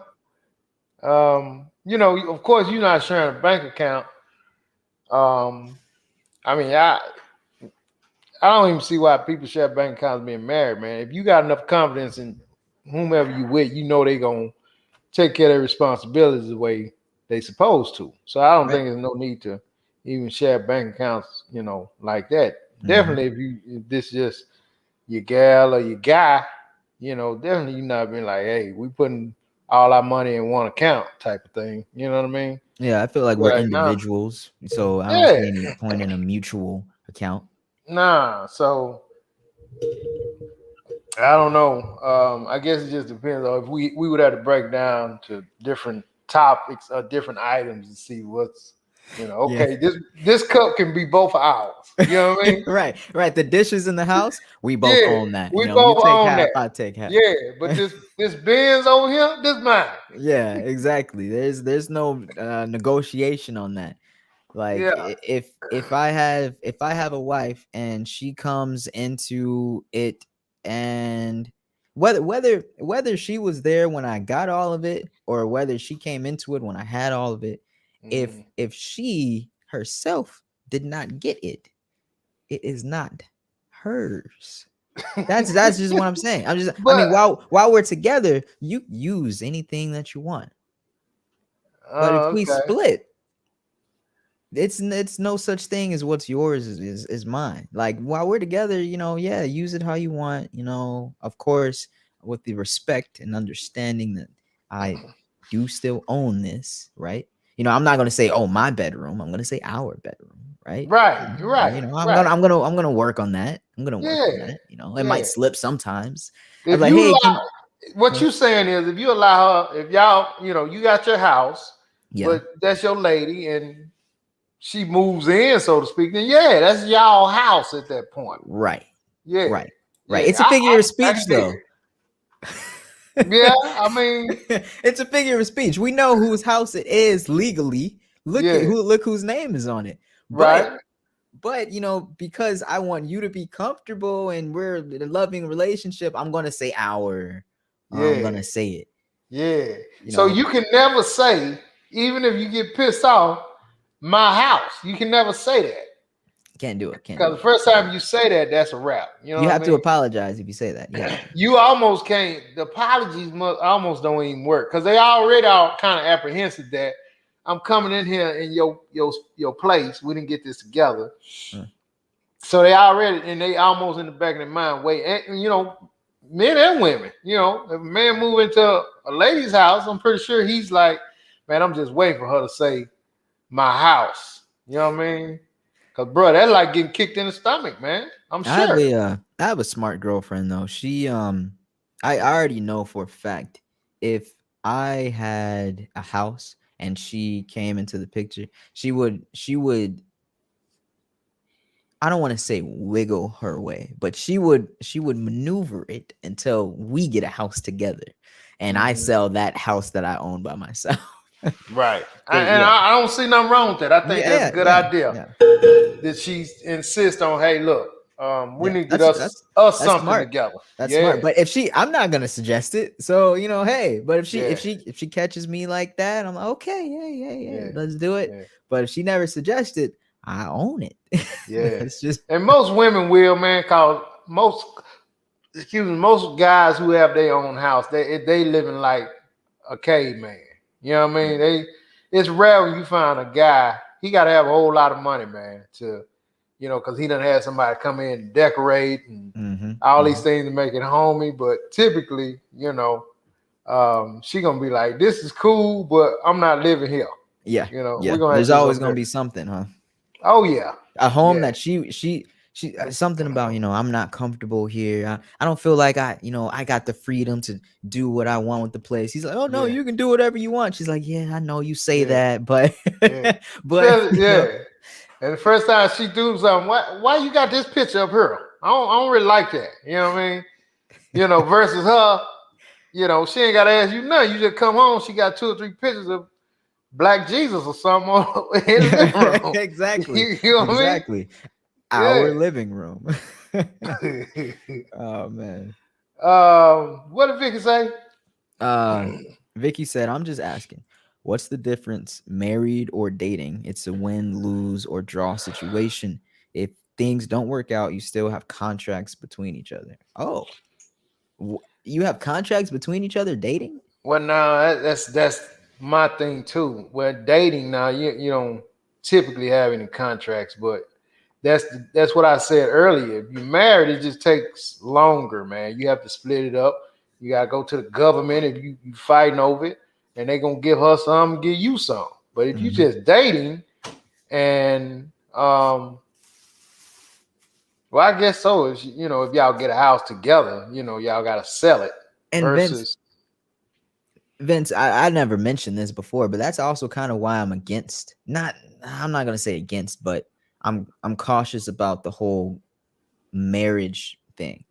of course, you're not sharing a bank account. Um, I mean, I don't even see why people share bank accounts being married, man. If you got enough confidence in whomever you with, they gonna take care of their responsibilities the way they supposed to. So I don't Right. think there's no need to even share bank accounts, like that. Mm-hmm. Definitely if this just your gal or your guy, definitely you not being like, hey, we putting all our money in one account type of thing. You know what I mean? Yeah, I feel like we're Right now. individuals, so I don't Yeah. see any point in a mutual account. Nah. So I don't know. I guess it just depends on if we would have to break down to different topics or different items to see what's Yeah. okay, this cup can be both ours. You know what I mean? Right, right. The dishes in the house, we both Yeah, own that. we You both take own half, that. I take half. Yeah, but this Benz over here, this mine. Yeah, exactly. There's no negotiation on that. Like Yeah. if I have a wife and she comes into it, and whether she was there when I got all of it or whether she came into it when I had all of it, Mm. if she herself did not get it, it is not hers. That's just what I'm saying. I But mean, while we're together, you use anything that you want. But if we okay. split, it's no such thing as what's yours is mine. Like while we're together, yeah, use it how you want, of course, with the respect and understanding that I do still own this, right? I'm not gonna say, oh, my bedroom. I'm gonna say our bedroom, right? Right, And, right, I'm right. gonna I'm gonna I'm gonna work on that. I'm gonna work on Yeah, that. It might yeah. slip sometimes. I'm If like, you hey, allow, can what huh? you saying is, if you allow her, if y'all, you got your house, Yeah, but that's your lady, and she moves in, so to speak, then yeah, that's y'all house at that point. right, Yeah, right, right. yeah. It's a figure of I speech, can dig though. it. Yeah, I mean, It's a figure of speech. We know whose house it is legally. yeah, Look whose name is on it. But right. because I want you to be comfortable and we're in a loving relationship, I'm gonna say our, or I'm Yeah, gonna say it. yeah. You So know, you can never say, even if you get pissed off, my house. You can never say that. can't do it. Can't Because do the it. first time you say that, that's a wrap. You know You what have I to mean? apologize if you say that. You have to. You almost can't. The apologies almost don't even work because they already are kind of apprehensive that I'm coming in here in your place. We didn't get this together, Uh, so they almost in the back of their mind. Wait, and men and women. If a man move into a lady's house, I'm pretty sure he's like, man, I'm just waiting for her to say my house. You know what I mean? Cause bro, that's like getting kicked in the stomach, man. I'm sure. I have a smart girlfriend though. I already know for a fact, if I had a house and she came into the picture, she would I don't want to say wiggle her way, but she would maneuver it until we get a house together and I Mhm. sell that house that I own by myself. Right. Cuz And yeah. I don't see nothing wrong with that. I think that's a Yeah, good yeah, idea yeah. that she insists on, hey, look, we Yeah. need to get That's us that's something smart. together. That's Yeah. smart. But I'm not gonna suggest it. So, hey, but if she if Yeah. she if she catches me like that, I'm like, okay, yeah, yeah, yeah, Yeah. let's do it. Yeah. But if she never suggested, I own it. Yeah. It's just And most women will, man, cause most guys who have their own house, they living like a caveman. You know what I mean? It's rare when you find a guy, he gotta have a whole lot of money, man, to because he done had somebody come in and decorate and mm-hmm, all these mm-hmm. things to make it homey. But typically, she gonna be like, "This is cool, but I'm not living here." Yeah, We're yeah. gonna have There's to do always something gonna be different. something, huh? Oh yeah, A home yeah, that she something about, I'm not comfortable here. I don't feel like I got the freedom to do what I want with the place. He's like, oh no, yeah, you can do whatever you want. She's like, yeah, I know you say yeah, that, but yeah. but Yeah. And the first time she do something, why you got this picture up here? I don't really like that. You know what I mean? Versus her, she ain't gotta ask you nothing. You just come home, she got 2 or 3 pictures of Black Jesus or something in the living room. exactly, You know what I mean? exactly. Yeah. Our living room. Oh man. What did Vicky say? Uh, Vicky said, I'm just asking, what's the difference, married or dating? It's a win, lose, or draw situation. If things don't work out, you still have contracts between each other. Oh, you have contracts between each other dating? Well, now that's my thing too. Well, dating now, you don't typically have any contracts, but that's what I said earlier. If you're married, it just takes longer, man. You have to split it up. You gotta go to the government if you fighting over it, and they gonna give her some, give you some. But if you Mm-hmm. just dating and Well, I guess so. If if y'all get a house together, y'all gotta sell it And versus. Vince, I never mentioned this before, but that's also kind of why I'm against. I'm not gonna say against, but I'm cautious about the whole marriage thing.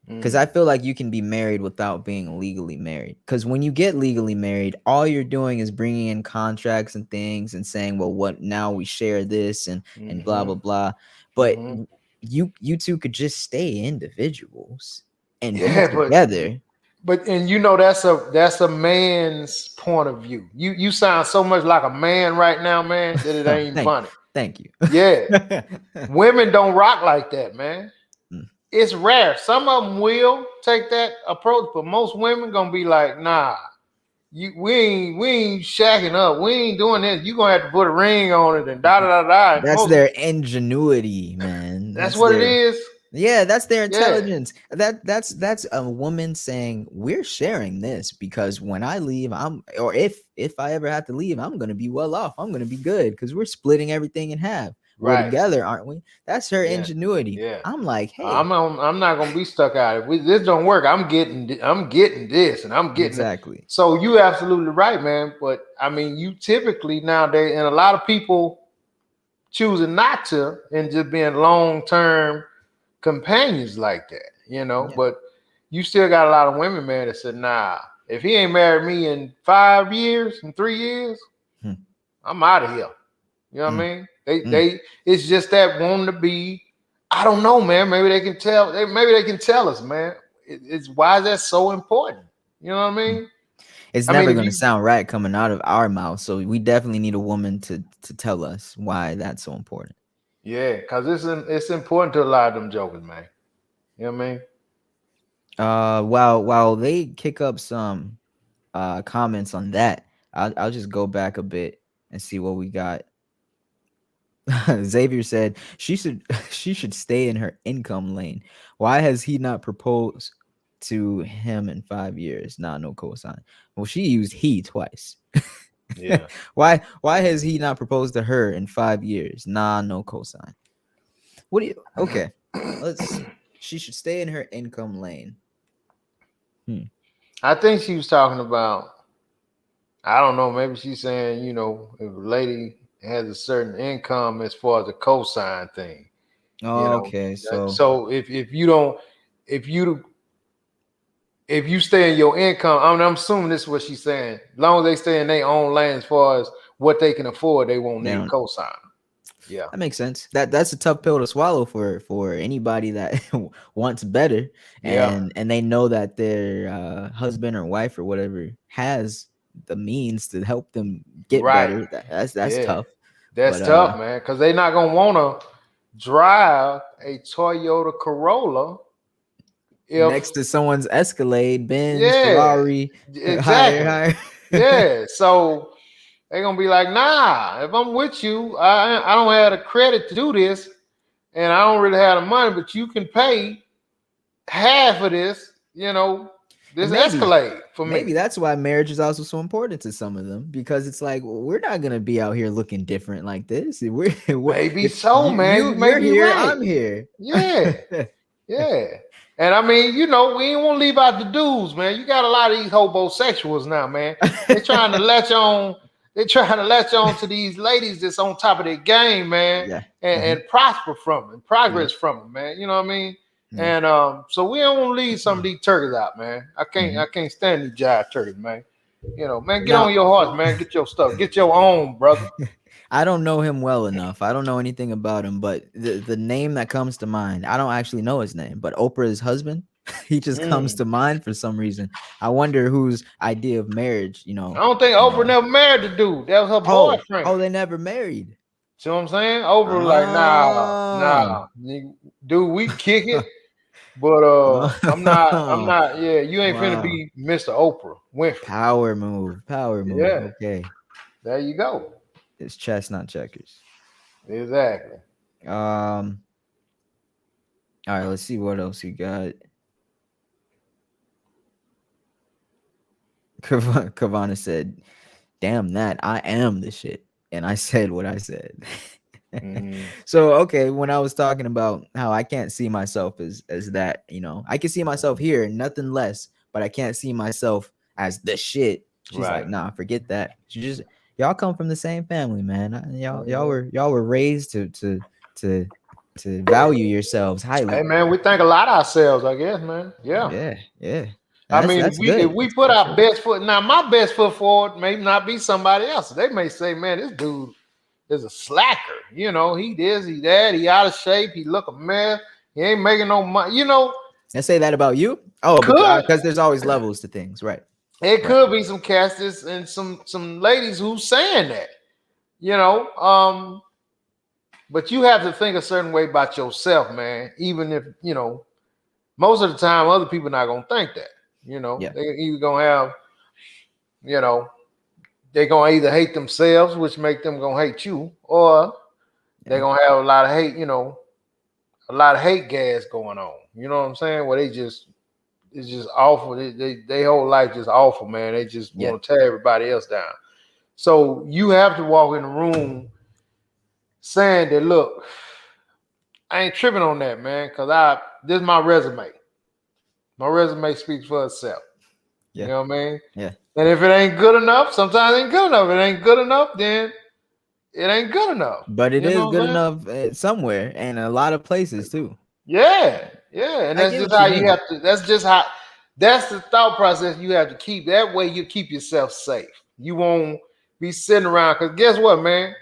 Because I Mm, feel like you can be married without being legally married. Because when you get legally married, all you're doing is bringing in contracts and things and saying, "Well, what now? We share this and blah blah hmm blah." But hmm you two could just stay individuals and be Yeah, together. and that's a man's point of view. You sound so much like a man right now, man, that it ain't thank funny. thank you. Yeah, women don't rock like that, man. Mm, It's rare. Some of them will take that approach, but most women gonna be like, nah, we ain't shacking up. We ain't doing this. You gonna have to put a ring on it and da da da da. And that's most their ingenuity, man. that's what it is. Yeah, that's their Yeah, intelligence. That's a woman saying we're sharing this because when I leave, or if I ever have to leave, I'm gonna be well off. I'm gonna be good because we're splitting everything in half. We're right. together, aren't we? That's her Yeah, ingenuity. yeah. I'm like, hey, I'm not gonna be stuck out. If this don't work, I'm getting this, and I'm getting it. exactly. So you absolutely right, man. But I mean, you typically nowadays, and a lot of people choosing not to, and just being long term companions like that, Yeah. But you still got a lot of women, man, that said, nah, if he ain't married me in 5 years, in 3 years, Hmm. I'm out of here. You know what I Mm, mean? They mm. they it's just that wanting to be. I don't know, man. Maybe they can tell. Maybe they can tell us, man. It's why is that so important? You know what I Mm. mean? It's I mean, never if gonna you, sound right coming out of our mouth, so we definitely need a woman to tell us why that's so important. yeah, because it's important to a lot of them jokers, man. You know what I mean? While they kick up some comments on that, I'll just go back a bit and see what we got. Xavier said she should stay in her income lane. Why has he not proposed to him in 5 years? Nah, no cosign. Well, she used he twice. Yeah. Why has he not proposed to her in 5 years? Nah, no cosign. What do you okay? Let's see. She should stay in her income lane. Hmm. I think she was talking about. I don't know. Maybe she's saying, if a lady has a certain income as far as the cosign thing, you know. Okay, so So if you don't, if you if you stay in your income, I'm assuming this is what she's saying. As long as they stay in their own lane as far as what they can afford, they won't they need a don't. cosign. Yeah. That makes sense. That's a tough pill to swallow for anybody that wants better, Yeah. and they know that their husband or wife or whatever has the means to help them get Right. better. That's Yeah. tough. That's But tough, man. Because they're not gonna want to drive a Toyota Corolla next if to someone's Escalade, Benz, yeah, Ferrari, higher, exactly. higher. Yeah. So they're gonna be like, nah, if I'm with you, I don't have the credit to do this, and I don't really have the money, but you can pay half of this, And this Escalade for me. maybe that's why marriage is also so important to some of them because it's like well, we're not gonna be out here looking different like this. Maybe if so, man. You may you're be here, right. I'm here. Yeah, yeah. And I mean, we ain't want to leave out the dudes, man. You got a lot of these hobosexuals now, man. They trying to latch on. They trying to latch on to these ladies that's on top of their game, man, Yeah. and prosper from them, Yep. progress from them, man. You know what I mean? Yeah. And so we don't want to leave some of these turkeys out, man. I can't, Mhm. I can't stand these jive turkeys, man. Man, get Now, on your horse, man. Get your stuff. Get your own, brother. I don't know him well enough. I don't know anything about him, but the name that comes to mind, I don't actually know his name, but Oprah's husband, he just comes Mm. to mind for some reason. I wonder whose idea of marriage, I don't think Oprah uh, never married the dude. That was her boyfriend. oh, they never married. See what I'm saying? Oprah like, nah, Oh. nah, dude, we kick it, but I'm Oh. not. Yeah, you ain't finna Wow. be Mr. Oprah Winfrey. Power move. Power move. Yeah, Okay. there you go. It's chess, not checkers. Exactly. Um, all right, let's see what else you got. Kavana said, damn that, I am the shit. And I said what I said. So okay, when I was talking about how I can't see myself as that, I can see myself here, nothing less, but I can't see myself as the shit. She's like, Right. nah, forget that. Y'all come from the same family, man. Y'all Mhm. were raised to value yourselves Hey highly. man, we think a lot of ourselves, I guess, man. Yeah. Yeah, yeah. I That's mean, that's if good. we That's put for our sure. best foot, now my best foot forward may not be somebody else. They may say, man, this dude is a slacker. You know, he this, he that, he out of shape, he look a mess, he ain't making no money. You know, I say that about you. Oh, could because there's always levels to things, right? it Right. could be some casters and some ladies who's saying that, you know. But you have to think a certain way about yourself, man. Even if most of the time other people not gonna think that. Yeah. They either gonna have, you know, they're gonna either hate themselves, which make them gonna hate you, or they're Yeah. gonna have a lot of hate, a lot of hate gas going on. You know what I'm saying? Where it's just awful. They whole life just awful, man. They just Yeah. want to tear everybody else down. So you have to walk in the room saying that, look, I ain't tripping on that, man, because this is my resume. My resume speaks for itself. You Yeah. know what I mean? Yeah. And if it ain't good enough, sometimes it ain't good enough. If it ain't good enough, then it ain't good enough. But it You is know what good I'm saying? enough somewhere and a lot of places too. Yeah, yeah. And I that's get just what how you you mean. have to, that's the thought process you have to keep. That way you keep yourself safe. You won't be sitting around, because guess what, man?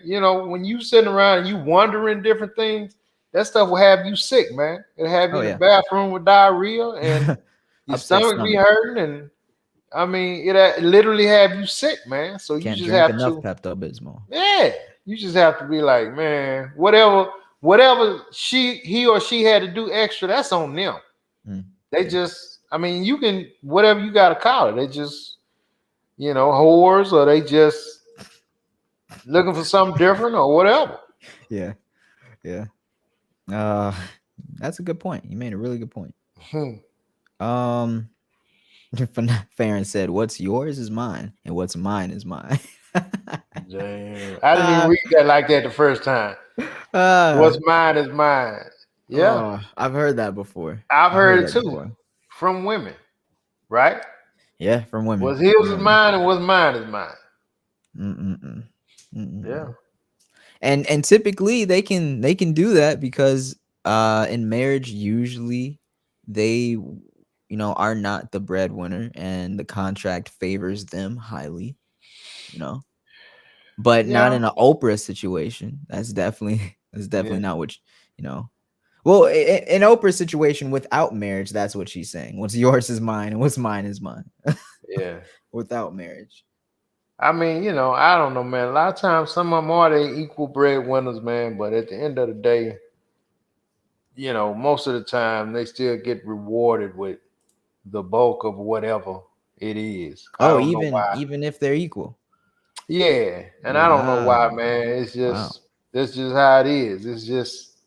When you sitting around and you wondering different things, that stuff will have you sick, man. It'll have you Oh in the yeah. bathroom with diarrhea and your Upset stomach be stomach. hurting, and I mean, it literally have you sick, man. So you Can't just drink have enough to, Pepto Bismol. yeah, you just have to be like, man, whatever he or she had to do extra, that's on them. Mm, They yeah. just, I mean, you can whatever you got to call it. They just, whores, or they just looking for something different or whatever. Yeah. Yeah. Uh, that's a good point. You made a really good point. Hmm. Um, Farron said, "What's yours is mine, and what's mine is mine." Damn, I didn't even uh, read that like that the first time. uh, What's mine is mine. Yeah, oh, I've heard that before. I've I've heard heard it that too before. from women, right? Yeah, from women. What's his From is women. mine, and what's mine is mine. Mm-mm-mm. Yeah. Mm-mm. And typically they can do that because in marriage usually they are not the breadwinner and the contract favors them highly, you know. But not Yeah. in an Oprah situation. That's definitely that's definitely Yeah. not what you know. Well, in Oprah's situation without marriage, that's what she's saying. What's yours is mine, and what's mine is mine. Yeah. Without marriage. I mean, I don't know, man. A lot of times, some of them are they equal breadwinners, man. But at the end of the day, most of the time they still get rewarded with the bulk of whatever it is. I Oh, don't know even why. even if they're equal. Yeah, and I don't know why, Wow. man. It's Wow. just that's just how it is. It's just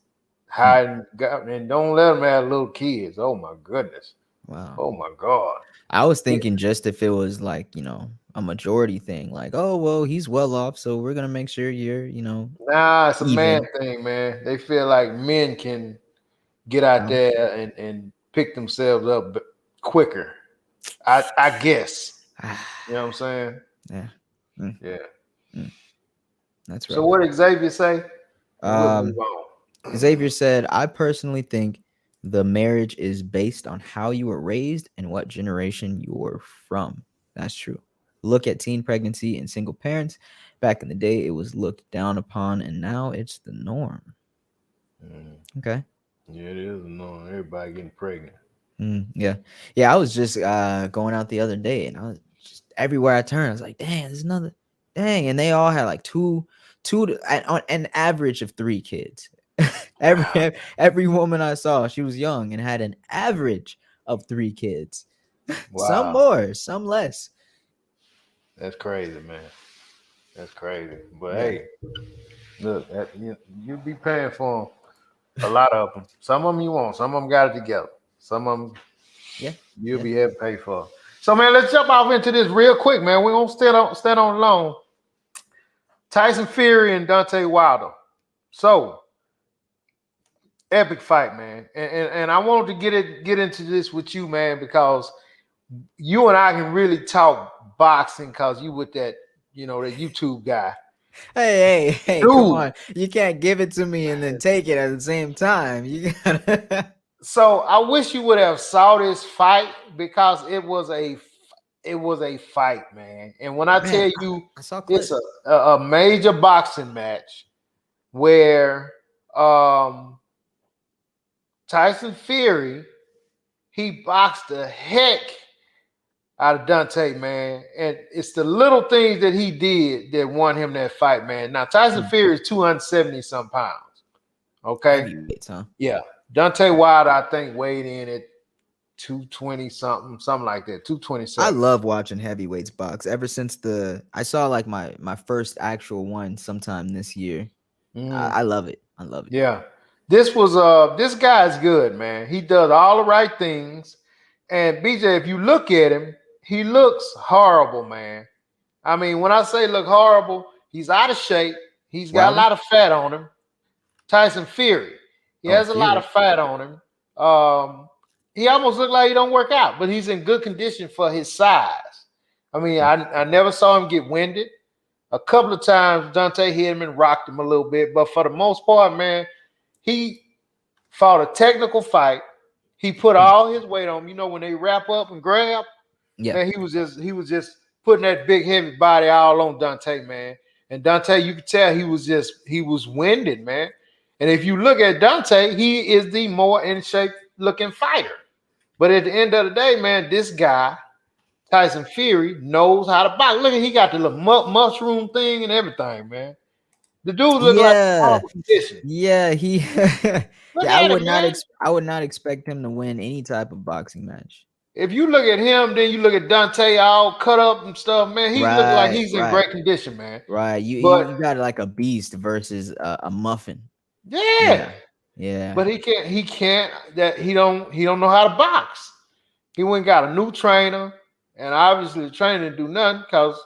Hmm. how it got, and don't let them have little kids. Oh my goodness. Wow. Oh my God. I was Yeah. thinking just if it was like, a majority thing, like, oh, well, he's well off, so we're gonna make sure you're, Nah, it's a man even. thing, man. They feel like men can get out No? there and pick themselves up quicker. I guess. You know what I'm saying? Yeah. Mm, Yeah. mm, that's So rough. what did Xavier say? And we'll move Um, on. Xavier said, I personally think the marriage is based on how you were raised and what generation you're from. That's true. Look at teen pregnancy and single parents. Back in the day, it was looked down upon, and now it's the norm. Mm, Okay. yeah, it is annoying. Everybody getting pregnant. Yeah. Yeah, I was just going out the other day and I was just everywhere I turned, I was like, dang, there's another dang. And they all had like on an average of 3 kids. Wow. Every woman I saw, she was young and had an average of 3 kids. Some Wow. more, some less. That's crazy, man. That's crazy. But Yeah. hey, look, you'll be paying for 'em. A lot of them. Some of them you won't. Some of them got it together. Some of them Yeah. you'll Yeah. be having to pay for. So man, let's jump off into this real quick, man. We won't stand on long. Tyson Fury and Deontay Wilder. So epic fight, man. And I wanted to get into this with you, man, because you and I can really talk boxing because you with that, that YouTube guy. Hey, come Dude. on. You can't give it to me and then take it at the same time. You gotta So I wish you would have saw this fight because it was a fight, man. And when I man, tell you I saw it's clips. a major boxing match where Tyson Fury he boxed the heck out of Dante, man. And it's the little things that he did that won him that fight, man. Now Tyson Mm, Fury is 270 some pounds. Okay. heavyweights, huh? Yeah. Dante Wilder, I think, weighed in at 220 something like that, I 227. love watching heavyweights box. Ever since I saw like my first actual one sometime this year. Mm, I love it. I love it. yeah. This guy's good, man. He does all the right things. And BJ, if you look at him, he looks horrible, man. I mean, when I say look horrible, he's out of shape. He's got a Wilder? lot of fat on him. Tyson Fury. He Oh, has a lot of Fury. fat on him. He almost looked like he don't work out, but he's in good condition for his size. I mean, Mm, I never saw him get winded. A couple of times Dante hit him and rocked him a little bit, but for the most part, man, he fought a technical fight. He put mm. all his weight on him. You know, when they wrap up and grab, Yeah. man, he was just putting that big heavy body all on Dante, man. And Dante, you could tell he was winded, man. And if you look at Dante, he is the more in shape looking fighter. But at the end of the day, man, this guy Tyson Fury knows how to box. Look at he got the little mushroom thing and everything, man. The dude look like Yeah. horrible condition. Yeah, he Look yeah, at him, man. I would not expect him to win any type of boxing match. If you look at him, then you look at Dante all cut up and stuff, man. He look like Right, he's in right, great condition, man. right. You But got like a beast versus a muffin. yeah, Yeah. Yeah. but he can't that he don't know how to box. He went and got a new trainer, and obviously the trainer didn't do nothing because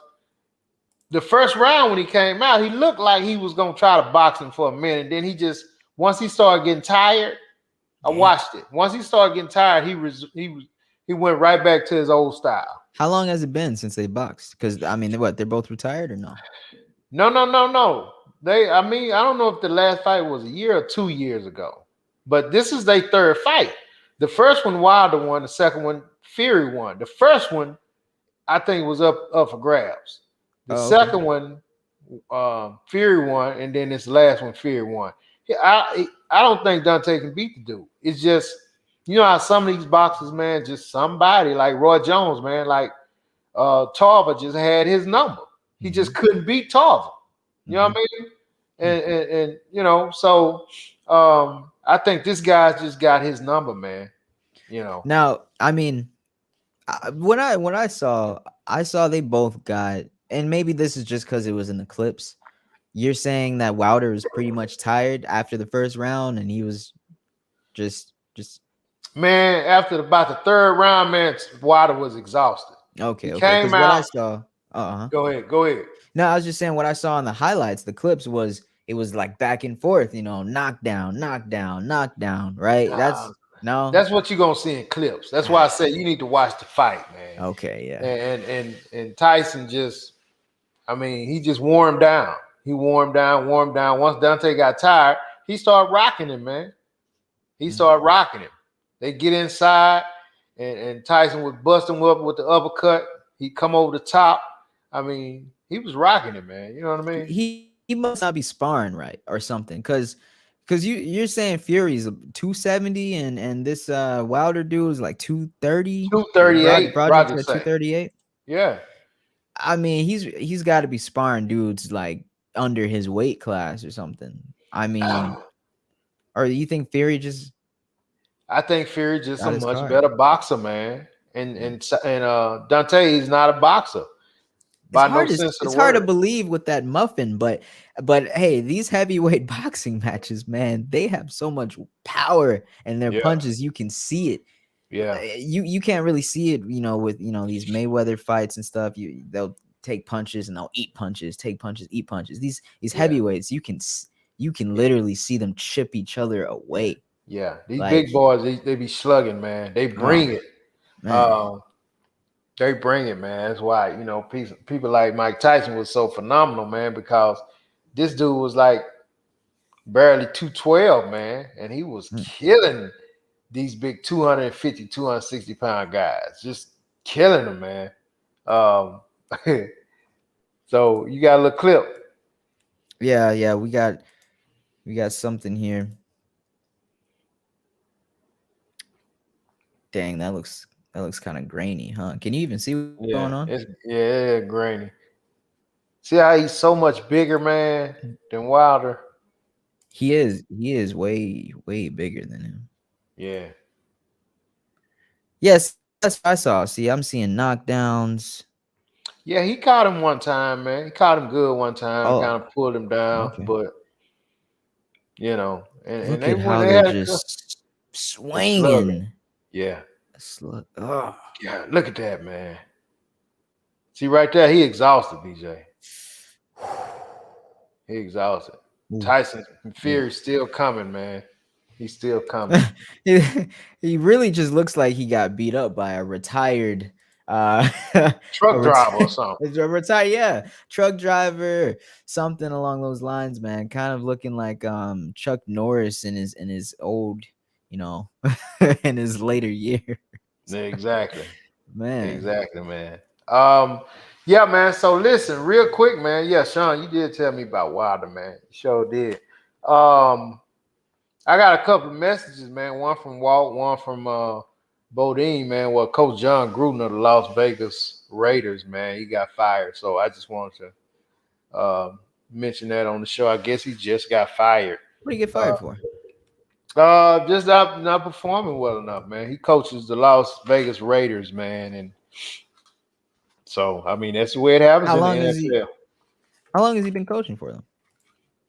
the first round when he came out, he looked like he was gonna try to box him for a minute. Then he just once he started getting tired, I Damn. watched it. Once he started getting tired, he went right back to his old style. How long has it been since they boxed? Because I mean, they're both retired or no? No, no, no, no. I mean, I don't know if the last fight was a year or 2 years ago, but this is their third fight. The first one Wilder won, the second one Fury won. The first one I think was up for grabs. The Oh, okay. second one Fury won, and then this last one Fury won. I don't think Dante can beat the dude. It's just how some of these boxers, man, just somebody like Roy Jones, man, like Tarver just had his number. He Mm-hmm. just couldn't beat Tarver. You know Mm-hmm. what I mean? And so I think this guy's just got his number, man. Now, I mean, when I saw they both got, and maybe this is just because it was in the clips. You're saying that Wilder was pretty much tired after the first round, and he was just Man, after about the third round, man, Wilder was exhausted. He okay. came Because what I out. saw, Go ahead. no, I was just saying what I saw in the highlights, the clips was it was like back and forth, knockdown, knockdown, knockdown, right? Nah, That's no, that's what you're gonna see in clips. That's why I say you need to watch the fight, man. okay, yeah. And Tyson just, I mean, he just wore him down. He wore him down. Once Dante got tired, he started rocking him, man. He started rocking him. They get inside, and Tyson would bust him up with the uppercut. He'd come over the top. I mean, he was rocking him, man. You know what I mean? He must not be sparring right or something, because you're saying Fury's 270 and this Wilder dude is like 230. 238, Project's Roger at said. 238. Yeah. I mean, he's got to be sparring dudes like under his weight class or something. I mean, or you think Fury just I think Fury just a got his much card? better boxer, man. And Dante is not a boxer by no sense of It's the hard to word. believe with that muffin, but hey, these heavyweight boxing matches, man, they have so much power and their Yeah, punches, you can see it. yeah, You can't really see it, with these Mayweather fights and stuff. They'll take punches and they'll eat punches, take punches, eat punches. These yeah. heavyweights, you can Yeah, literally see them chip each other yeah, away. yeah. These Like, big boys, they be slugging, man. They oh bring it. man. Um, they bring it, man. That's why people like Mike Tyson was so phenomenal, man, because this dude was like barely 212, man, and he was Mm. killing these big 250, 260 pound guys, just killing them, man. Um, so you got a little clip. Yeah, yeah, we got something here. Dang, that looks kind of grainy, huh? Can you even see what's going Yeah, on? yeah, grainy. See how he's so much bigger, man, than Wilder. He is way bigger than him. Yeah, Yes, that's what I saw. See, I'm seeing knockdowns. yeah, he caught him one time, man. He caught him good one time, Oh, kind of pulled him down, okay. but and Look they at went, how they they're had just they slugging. swinging. Yeah, Oh. yeah, look at that, man. See right there, he exhausted, BJ. He exhausted. Ooh, Tyson yeah. Fury still coming, man. He's still coming. he, he really just looks like he got beat up by a retired a Truck driver or something. retired, yeah, truck driver, something along those lines, man. Kind of looking like Chuck Norris in his old, you know, in his later years. Yeah, exactly. Man. Exactly, man. Um, yeah, man. So listen, real quick, man. Yeah, Sean, you did tell me about Wilder, man. You sure did. Um, I got a couple of messages, man. One from Walt, one from Bodine, man. Well, Coach John Gruden of the Las Vegas Raiders, man, he got fired. So I just wanted to mention that on the show. I guess he just got fired. What do you get Uh, fired for? just not performing well enough, man. He coaches the Las Vegas Raiders, man, and so I mean that's the way it happens How in the long has he NFL. how long has he been coaching for them?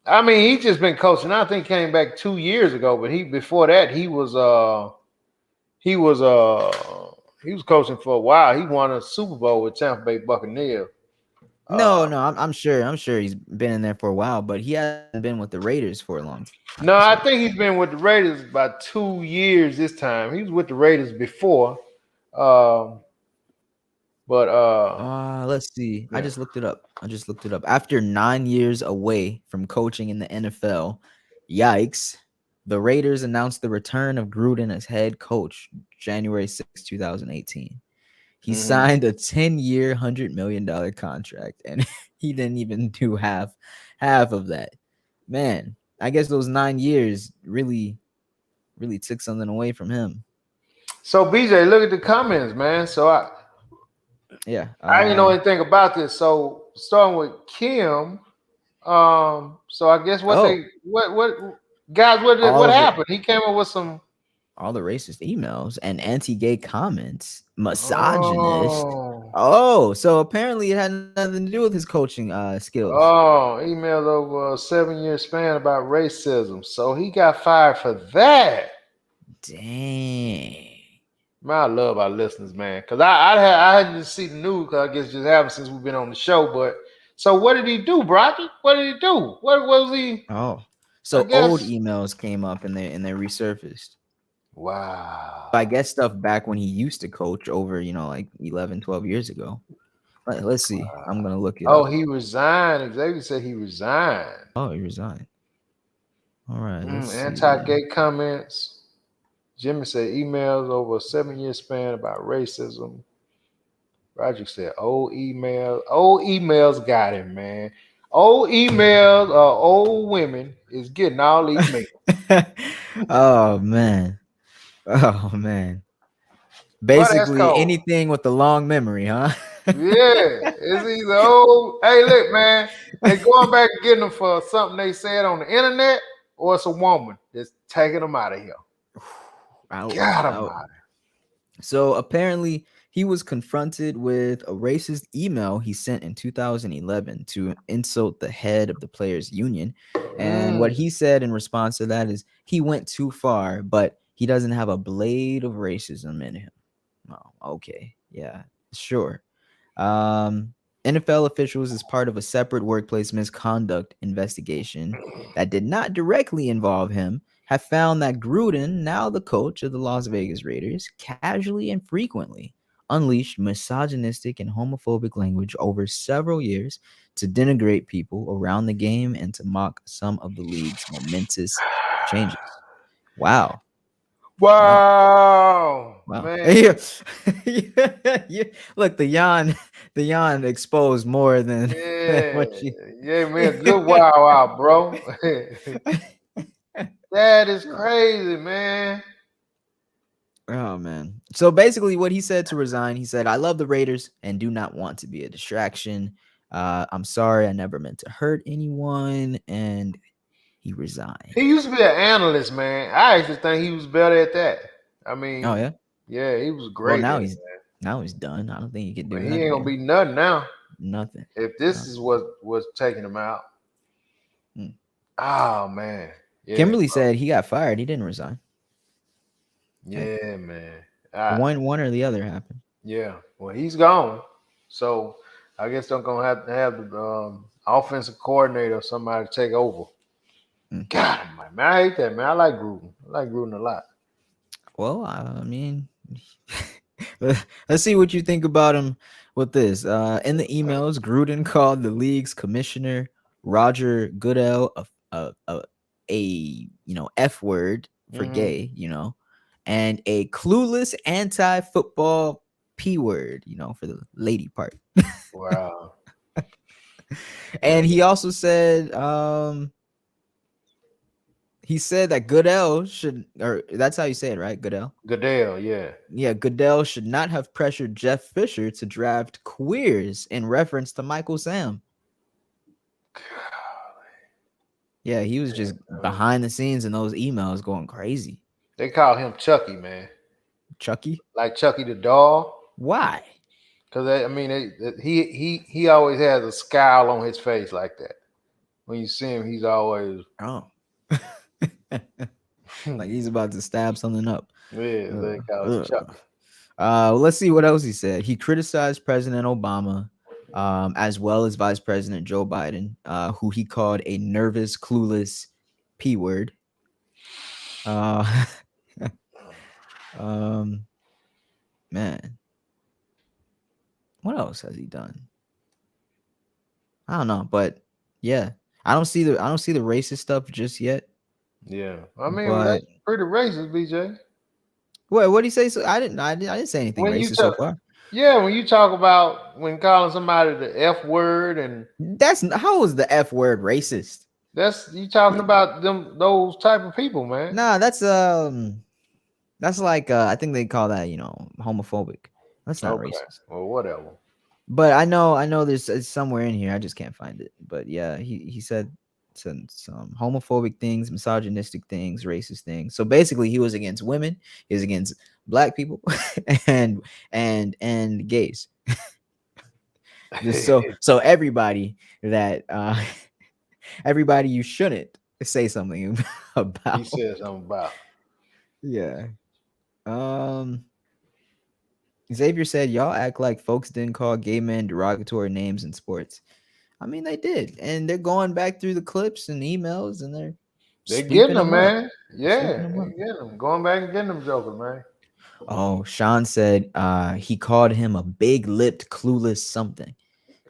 I mean, he just been coaching. I think came back 2 years ago, but he before that he was he was coaching for a while. He won a Super Bowl with Tampa Bay Buccaneers. No, Uh, no, I'm sure he's been in there for a while, but he hasn't been with the Raiders for a long time. no, So I think he's been with the Raiders about 2 years this time. He was with the Raiders before, um, but let's see. I yeah. just looked it up. After 9 years away from coaching in the NFL, yikes! The Raiders announced the return of Gruden as head coach January 6, 2018. He Hmm. signed a 10-year, $100 million contract, and he didn't even do half of that. Man, I guess those 9 years really took something away from him. So BJ, look at the comments, man. So Yeah. I didn't know anything about this. So starting with Kim, so I guess Oh, what guys what all the happened? He came up with some. all the racist emails and anti-gay comments, misogynist. Oh, Oh, so apparently it had nothing to do with his coaching skills. emails over a 7 year span about racism. So he got fired for that. Dang. Man, I love our listeners, man. Cause I hadn't just seen the news. Cause I guess it just happened since we've been on the show. But so what did he do, Brocky? What did he do? What was he? Oh, I so old guess. emails came up and they resurfaced. So I Wow. guess stuff back when he used to coach over, like 11, 12 years ago. Let's see. I'm gonna look it Oh, up. he resigned. Xavier said he resigned. Oh, he resigned. All right, let's see. Anti-gay comments. Jimmy said emails over a 7 year span about racism. Roger said old emails. Old emails got him, man. Old emails old women is getting all these men. Oh man. Oh man. What that's Basically called? anything with the long memory, huh? Yeah, it's either old. Hey, look, man, they going back and getting them for something they said on the internet, or it's a woman that's taking them out of here. Ouch. God Ouch. almighty. So apparently he was confronted with a racist email he sent in 2011 to insult the head of the players union. And what Mm. he said in response to that is he went too far, but he doesn't have a blade of racism in him. Oh, okay. Yeah, sure. Um, NFL officials, as part of a separate workplace misconduct investigation that did not directly involve him, have found that Gruden, now the coach of the Las Vegas Raiders, casually and frequently unleashed misogynistic and homophobic language over several years to denigrate people around the game and to mock some of the league's momentous changes. Wow. Wow. Wow, Wow. man. Yeah. Yeah. Look, the yawn exposed more than Yeah, what you. yeah, man. Good wow out, bro. That is crazy, man. Oh man. So basically what he said to resign, he said, I love the Raiders and do not want to be a distraction. I'm sorry, I never meant to hurt anyone. And he resigned. He used to be an analyst, man. I actually think he was better at that. I Oh mean, yeah. yeah, he was Well, great at it, man. now he's done. I don't think he could do But that he ain't gonna again. be nothing now. Nothing. If this No. is what was taking him out. Hmm. Oh man. Yeah, Kimberly said he got fired. He didn't resign. Hey, yeah, man. one or the other happened. Yeah. Well, he's gone. So I guess they're gonna have to have the offensive coordinator or somebody take over. Mm. God, man, I hate that, man. I like Gruden. I like Gruden a lot. Well, I mean, let's see what you think about him with this. In the emails, Gruden called the league's commissioner Roger Goodell a F word for Mm-hmm. gay, and a clueless anti-football P word, for the lady part. Wow. And he also said, that Goodell should, or that's how you say it, right? Goodell. Goodell, yeah. Yeah, Goodell should not have pressured Jeff Fisher to draft queers in reference to Michael Sam. Yeah, he was just behind the scenes in those emails going crazy. They call him Chucky, man. Chucky? Like Chucky the dog. Why? Because he always has a scowl on his face like that. When you see him, he's always Oh. Like he's about to stab something up. yeah. They call him Chucky. Let's see what else he said. He criticized President Obama, as well as Vice President Joe Biden, who he called a nervous, clueless P word. Man, what else has he done? I don't know, but yeah, I don't see the racist stuff just yet. Yeah, I mean But that's pretty racist, BJ. what did he say? So I didn't say anything When you racist so talk, far. yeah, when you talk about when calling somebody the F word, and That's how is the F word racist? that's you talking about those type of people, man. Nah, that's like I think they call that homophobic. That's not Okay, racist. well, whatever. But I know there's it's somewhere in here. I just can't find it. But yeah, he said some homophobic things, misogynistic things, racist things. So basically, he was against women. He was against black people and gays. Just so everybody that everybody you shouldn't say something about. He said something about. Yeah. Xavier said, y'all act like folks didn't call gay men derogatory names in sports. I mean, they did. And they're going back through the clips and emails and they're Getting sweeping them, them up. man. Yeah, Sweeping them up. getting them. Going back and getting them jokers, man. Oh, Sean said he called him a big-lipped, clueless something.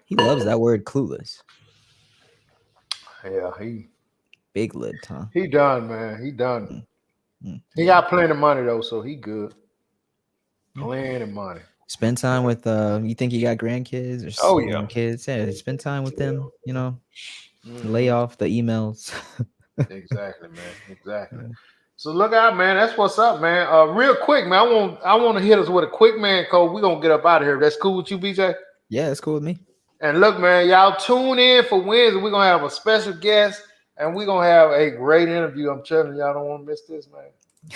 He loves that word clueless. Yeah, Big-lipped, huh? he done, man. He done. He Yeah. got plenty of money though, so he good. Plenty of money. Spend time with you think he got grandkids or Oh yeah. kids? Yeah, spend time with them, Mhm. lay off the emails. Exactly, man. Exactly. So look out, man. That's what's up, man. Real quick, man. I want to hit us with a quick man code. We're gonna get up out of here. That's cool with you, BJ? Yeah, that's cool with me. And look, man, y'all tune in for Wednesday. We're gonna have a special guest and we're gonna have a great interview. I'm telling y'all don't want to miss this, man.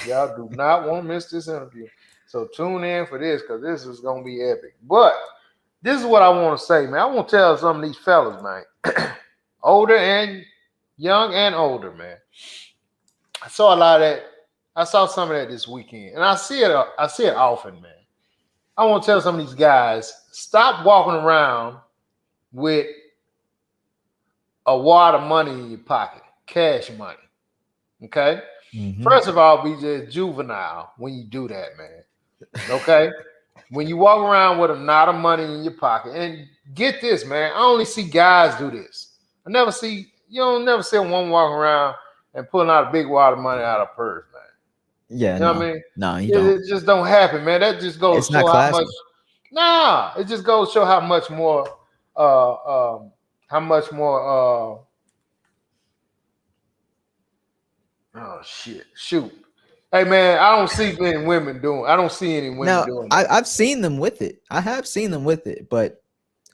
Y'all do not want to miss this interview. So tune in for this because this is gonna be epic. But this is what I want to say, man. I want to tell some of these fellas, man, older and young and older, man. I saw a lot of that. I saw some of that this weekend, and I see it often, man. I want to tell some of these guys, stop walking around with a wad of money in your pocket, cash money. Okay. Mm-hmm. First of all, be just juvenile when you do that, man. Okay. When you walk around with a knot of money in your pocket, and get this, man, I only see guys do this. I never see you don't never see one walk around and pulling out a big wad of money out of purse, man. Yeah, You know what I no, mean? no, you It, don't. it just don't happen, man. That just goes It's to not show how much. classy. Nah, it just goes to show how much more. How much more. Oh shit! Shoot. Hey man, I don't see many women doing. I don't see any women Now, doing that. I've seen them with it. I have seen them with it, but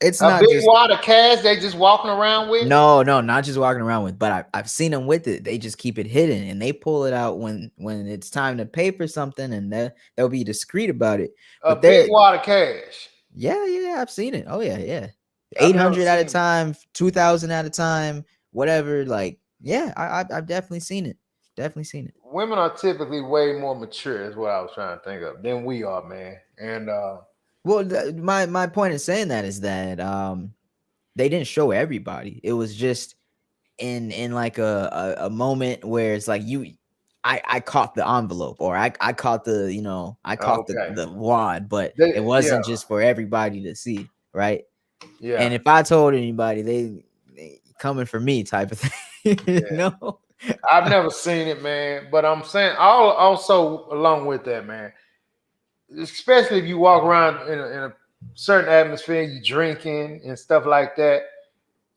it's A not big just wad of cash they just walking around with. no, no, not just walking around with. But I've seen them with it. They just keep it hidden, and they pull it out when it's time to pay for something, and they'll be discreet about it. A But big they're wad of cash. yeah, I've seen it. Oh yeah, I've never 800 at a seen it. time, 2,000 at a time, whatever. Like yeah, I've definitely seen it. Definitely seen it. Women are typically way more mature, is what I was trying to think of, than we are, man. And Well, my point in saying that is that they didn't show everybody. It was just in like a moment where it's like I caught the envelope or I caught the I caught okay, the wad, but it yeah, wasn't just for everybody to see, right? yeah, And if I told anybody, they coming for me type of thing, yeah. no. I've never seen it, man. But I'm saying, all also along with that, man. Especially if you walk around in a certain atmosphere, you drinking and stuff like that.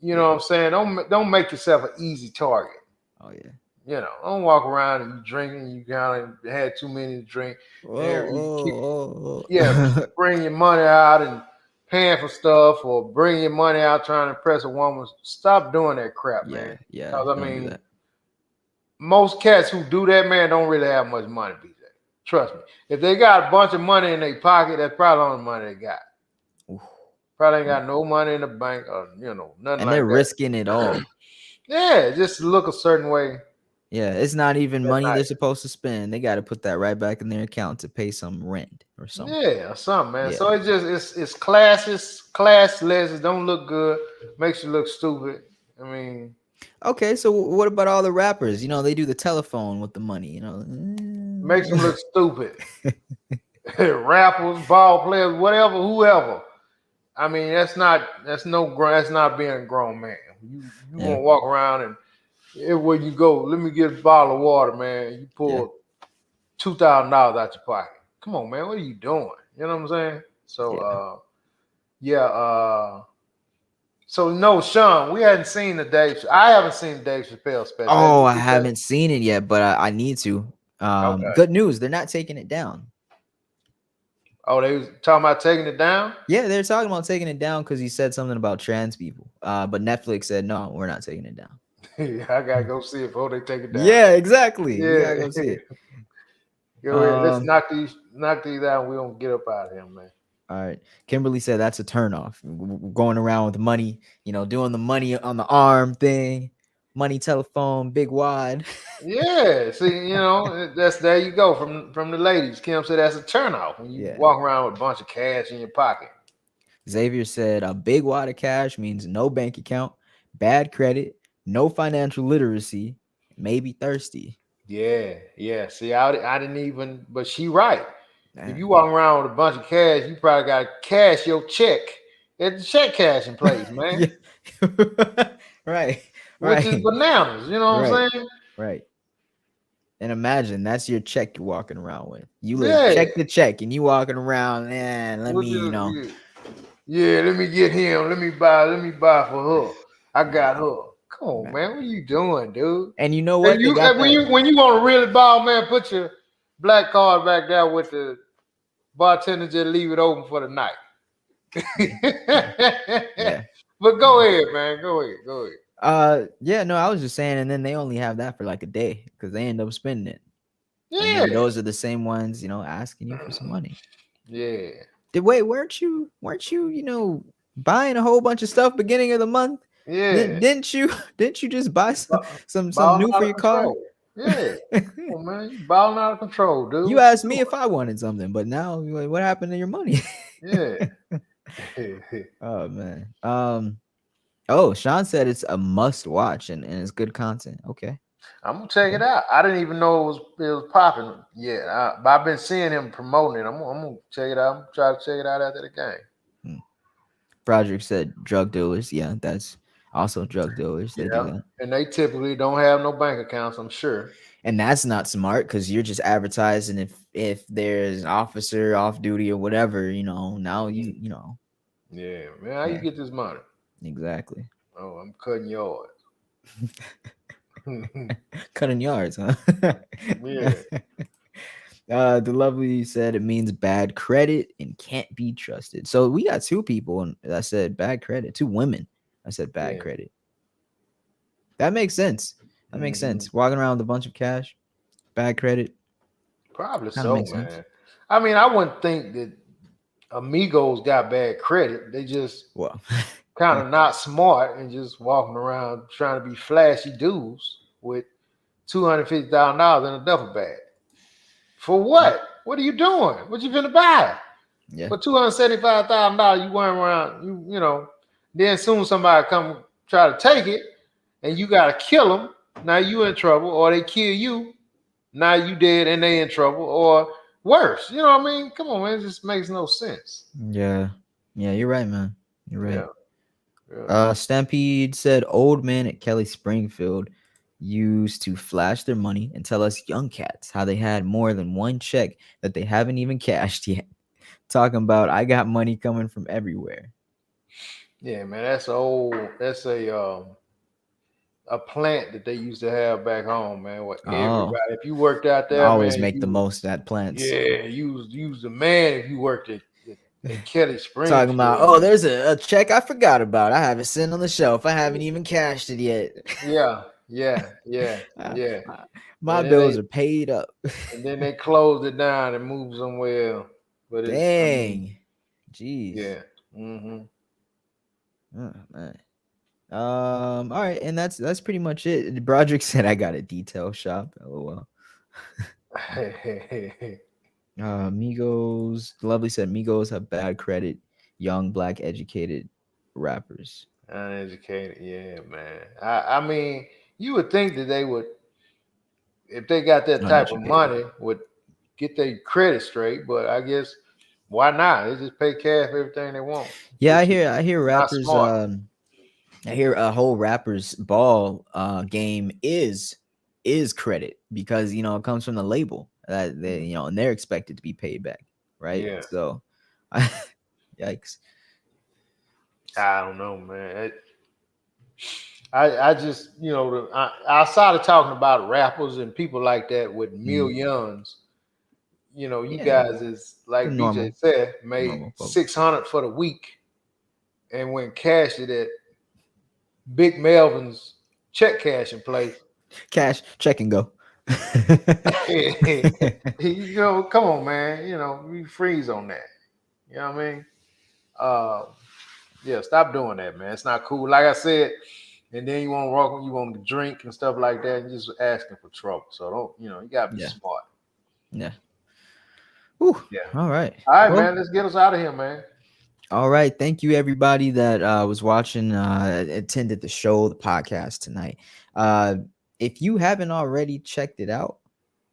You know what I'm saying? Don't make yourself an easy target. Oh yeah. You know, don't walk around and you drinking. You kind of had too many to drink, and you keep keep Oh. bringing your money out and paying for stuff, or bring your money out trying to impress a woman. Stop doing that crap, man. Yeah, Because I don't do mean, that. most cats who do that, man, don't really have much money, BJ. Trust me. If they got a bunch of money in their pocket, that's probably all the money they got. Oof. Probably ain't got no money in the bank or nothing And they're like that. risking it all. Yeah, just look a certain way. Yeah, it's not even That money night. they're supposed to spend. They got to put that right back in their account to pay some rent or something. Yeah, or something, man. Yeah. So it's classless. It don't look good. Makes you look stupid. I mean, Okay, so what about all the rappers? They do the telephone with the money. makes them look stupid. Rappers, ball players, whatever, whoever. I mean, that's not being a grown man. You Yeah, want to walk around and everywhere you go, let me get a bottle of water, man. You yeah, pull $2,000 out your pocket. Come on, man. What are you doing? You know what I'm saying? So, yeah. yeah. So no, Sean, we hadn't seen the Dave. I haven't seen the Dave Chappelle special. Have Oh, you I seen that? haven't seen it yet, but I need to. Okay. Good news, they're not taking it down. Oh, they was talking about taking it down. Yeah, they're talking about taking it down because he said something about trans people. But Netflix said no, we're not taking it down. I gotta go see it before they take it down. Yeah, exactly. We Yeah. gotta go see it. Go ahead. Let's Um, knock these out. We don't get up out of here, man. all right. Kimberly said that's a turnoff. Going around with money, doing the money on the arm thing, money telephone, big wad. Yeah, see, that's there you go from the ladies. Kim said that's a turnoff when you Yeah. walk around with a bunch of cash in your pocket. Xavier said a big wad of cash means no bank account, bad credit, no financial literacy, maybe thirsty. Yeah. See, I didn't even, but she right. If Man. you walk around with a bunch of cash, you probably got to cash your check at the check cashing place, man. Yeah. Right. Which is Right. bananas. You know what Right. I'm saying? Right. And imagine that's your check you're walking around with. You look Yeah. check the check and you walking around, man, let Which me, is yeah. Let me get him. Let me buy for her. I got her. Come on, man. What are you doing, dude? and you know And what? They you got when that. you want to really ball, man, put your black card back there with the bartender. Just leave it open for the night. Yeah. But go ahead, man. Go ahead. Yeah, no, I was just saying, and then they only have that for like a day because they end up spending it. And Yeah. then those are the same ones, asking you for some money. Yeah. Weren't you, buying a whole bunch of stuff beginning of the month? Yeah. Didn't you didn't you just buy some Balling new out for of your car? control. Yeah. Come on, man. You balling out of control, dude. You What asked you me if I wanted something, but now what happened to your money? doing? Yeah. Oh man. Oh, Sean said it's a must watch and it's good content. Okay. I'm gonna check Okay. it out. I didn't even know it was popping yet. But I've been seeing him promoting it. I'm gonna check it out. I'm gonna try to check it out after the game. Hmm. Broderick said drug dealers. Yeah, that's also drug dealers. They do Yeah, that. and they typically don't have no bank accounts. I'm sure. And that's not smart because you're just advertising if there's an officer off duty or whatever, now Mhm. you know. Yeah, man. How you Yeah, get this money? exactly. Oh, I'm cutting yours. Cutting yards, huh? Yeah, The lovely said it means bad credit and can't be trusted. So we got two people that said bad credit, two women. I said bad yeah. credit. That makes sense. That makes Hmm. sense. Walking around with a bunch of cash, bad credit, Probably kind of so, makes sense. man. I mean, I wouldn't think that amigos got bad credit. They just Well, kind of not smart and just walking around trying to be flashy dudes with $250,000 in a duffel bag. For what? What are you doing? What you finna buy? yeah, For $275,000, you weren't around. Then soon somebody come try to take it, and you gotta kill them. Now you in trouble, or they kill you. Now you dead, and they in trouble, or worse. You know what I mean? Come on, man. It just makes no sense. yeah, yeah. You're right, man. You're right. Yeah, yeah. Stampede said old men at Kelly Springfield used to flash their money and tell us young cats how they had more than one check that they haven't even cashed yet. Talking about I got money coming from everywhere. Yeah, man, that's a plant that they used to have back home, man. Where Oh, everybody, if you worked out there, always man, make the most of that plants. you was the man if you worked at Kelly Talking about, Springfield. oh, there's a check I forgot about. I have it sitting on the shelf. I haven't even cashed it yet. Yeah, yeah, yeah, Uh, yeah. uh, My And then bills are paid up. they closed it down and moved somewhere. But I mean, Dang. Jeez. yeah. Hmm. Oh, man. All right, and that's pretty much it. Broderick said I got a detail shop. LOL. Migos. Lovely said Migos have bad credit. Young black educated rappers. Uneducated, yeah, man. I mean, you would think that they would, if they got that type of Uneducated. money, would get their credit straight. But I guess why not? They just pay cash for everything they want, Yeah, which is I hear not rappers. smart. I hear a whole rappers ball game is credit because it comes from the label that they and they're expected to be paid back, right? Yeah, So, yikes. I don't know, man. I just outside of talking about rappers and people like that with Mm, millions, you yeah, guys is the like BJ said, made normal folk. 600 for the week and went cashed it at Big Melvin's check cashing place. Cash, check and go. Come on, man. We freeze on that. You know what I mean? Uh, yeah, stop doing that, man. It's not cool. Like I said, and then you want to walk, you want to drink and stuff like that, and just asking for trouble. So don't, you gotta be Yeah, smart. yeah. Whew. Yeah. All right. All right, Well, man. Let's get us out of here, man. all right. Thank you, everybody that was watching, attended the show, the podcast tonight. Uh, if you haven't already checked it out,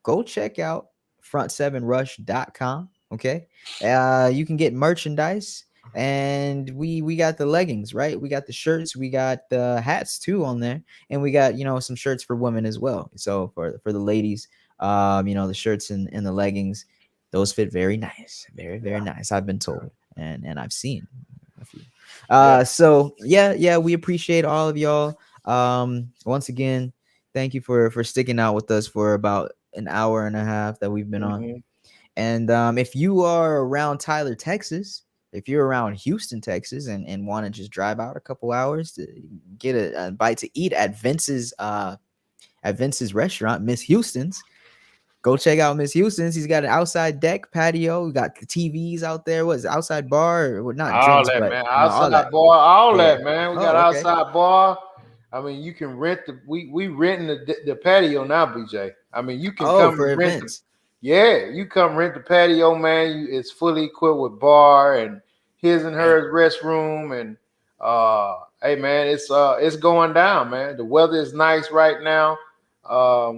go check out front7rush.com. Okay. You can get merchandise and we got the leggings, right? We got the shirts, we got the hats too on there, and we got some shirts for women as well. So for the ladies, the shirts and the leggings, those fit very nice, very very Yeah. nice. I've been told and I've seen a few. Yeah. So yeah, we appreciate all of y'all. Once again, thank you for sticking out with us for about an hour and a half that we've been on. Hmm. And if you are around Tyler, Texas, if you're around Houston, Texas, and want to just drive out a couple hours to get a bite to eat at Vince's restaurant, Miss Houston's, go check out Miss Houston's. He's got an outside deck patio. We got the TVs out there. What's it, outside bar? Or not All drinks, that, but man. all Outside that. bar, all Yeah. that, man. We got Oh, okay. outside bar. I mean, you can rent we renting the patio now, BJ. I mean, you can Oh, come for and rent events. yeah, you come rent the patio, man. It's fully equipped with bar and his and Dang. hers restroom and Hey man, it's going down, man. The weather is nice right now.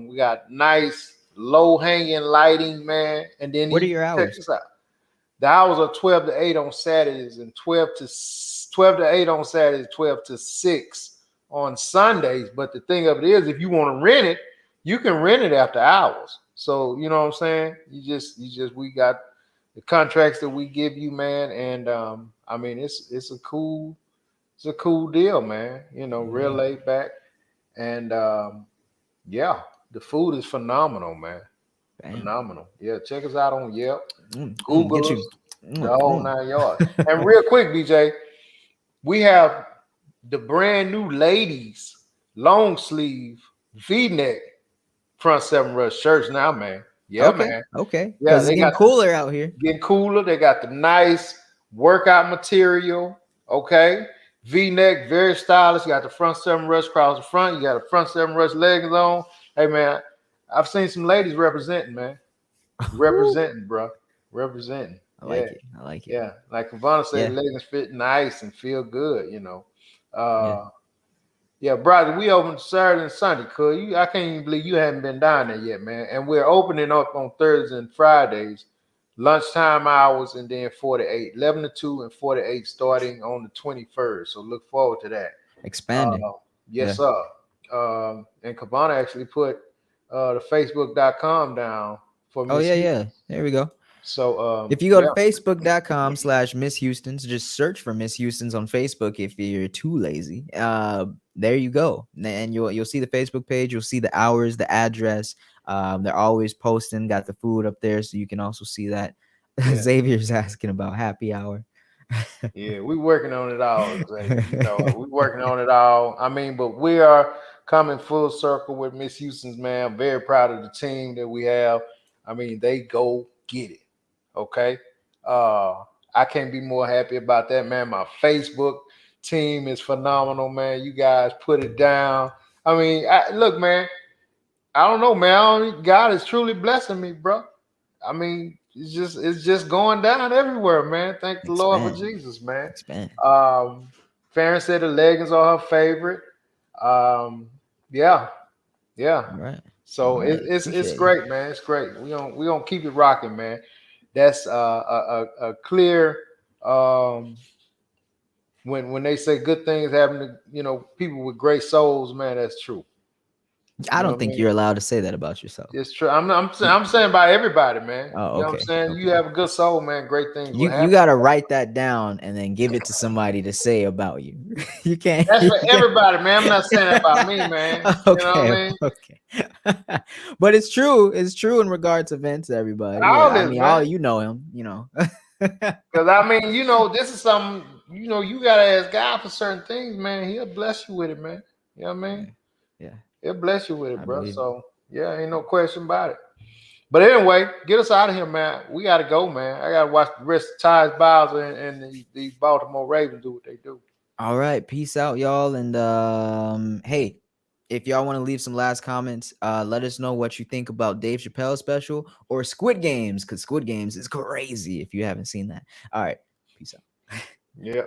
We got nice low hanging lighting, man. And then What are you your check hours? this out. The hours are 12 to 8 on Saturdays and 12 to 8 on Saturdays, 12 to 6 on Sundays. But the thing of it is, if you want to rent it, you can rent it after hours. So you know what I'm saying? We got the contracts that we give you, man, and I mean it's a cool deal, man. You know, real Yeah. laid back, and yeah, the food is phenomenal, man. Bam. Phenomenal. Yeah, check us out on Yelp, Get Google you. us, the whole 9 yards. And real quick, BJ, we have the brand new ladies long sleeve V-neck front seven rush shirts now, man. Yeah, Okay. man. Okay. Yeah, Because it's they getting got the cooler out here. getting cooler. They got the nice workout material. Okay. V-neck, very stylish. You got the front seven rush across the front. You got the front seven rush leggings on. Hey man, I've seen some ladies representing, man. Representing, bro. Representing. I Yeah. like it. I like it. Yeah. Like Kavana said, Yeah. the leggings fit nice and feel good, you know. Yeah. Yeah, brother, we open Saturday and Sunday, cuz I can't even believe you haven't been down there yet, man. And we're opening up on Thursdays and Fridays, lunchtime hours, and then 4 to 8, 11 to 2 and 4 to 8 starting on the 21st. So look forward to that. Expanding. Yes, Yeah. sir. And Cabana actually put the Facebook.com down for Oh, Miss yeah. Houston. Yeah. There we go. So If you go to yeah, facebook.com/Miss Houston's, just search for Miss Houston's on Facebook if you're too lazy. There you go. And you'll see the Facebook page, you'll see the hours, the address. They're always posting, got the food up there, so you can also see that. yeah. Xavier's asking about happy hour. Yeah, we working on it all, Xavier. You know, we working on it all. I mean, but we are coming full circle with Miss Houston's, man. I'm very proud of the team that we have. I mean, they go get it. Okay. I can't be more happy about that, man. My Facebook team is phenomenal, man. You guys put it down. I mean, look, man, I don't know, man. God is truly blessing me, bro. I mean, it's just going down everywhere, man. Thank the Lord for Expand. Jesus, man. Expand. Farron said the leggings are her favorite. Um, yeah, yeah. All right. All So right. it's Appreciate you. great, man. It's great. We gonna keep it rocking, man. That's a clear when they say good things happen to people with great souls, man. That's true. I You know don't what I think mean? you're allowed to say that about yourself. It's true. I'm saying by everybody, man. Oh, You know what I'm okay. saying? You Okay. have a good soul, man. Great things will You happen. gotta write that down and then give it to somebody to say about you. You can't. That's You for can't. everybody, man. I'm not saying that about me, man. You know what Okay, I mean? okay. But it's true. It's true in regards to Vince, everybody. All Yeah, I this, mean, all man. you know him, you know. Because I mean, this is something, you gotta ask God for certain things, man. He'll bless you with it, man. You know what I mean? Yeah, yeah, He'll bless you with it, I bro. believe it. So yeah, ain't no question about it. But anyway, get us out of here, man. We gotta go, man. I gotta watch the rest of Ty's Bowser and the Baltimore Ravens do what they do. All right, peace out, y'all. And hey, if y'all want to leave some last comments, let us know what you think about Dave Chappelle special or Squid Games, because Squid Games is crazy if you haven't seen that. All right, peace out. Yeah.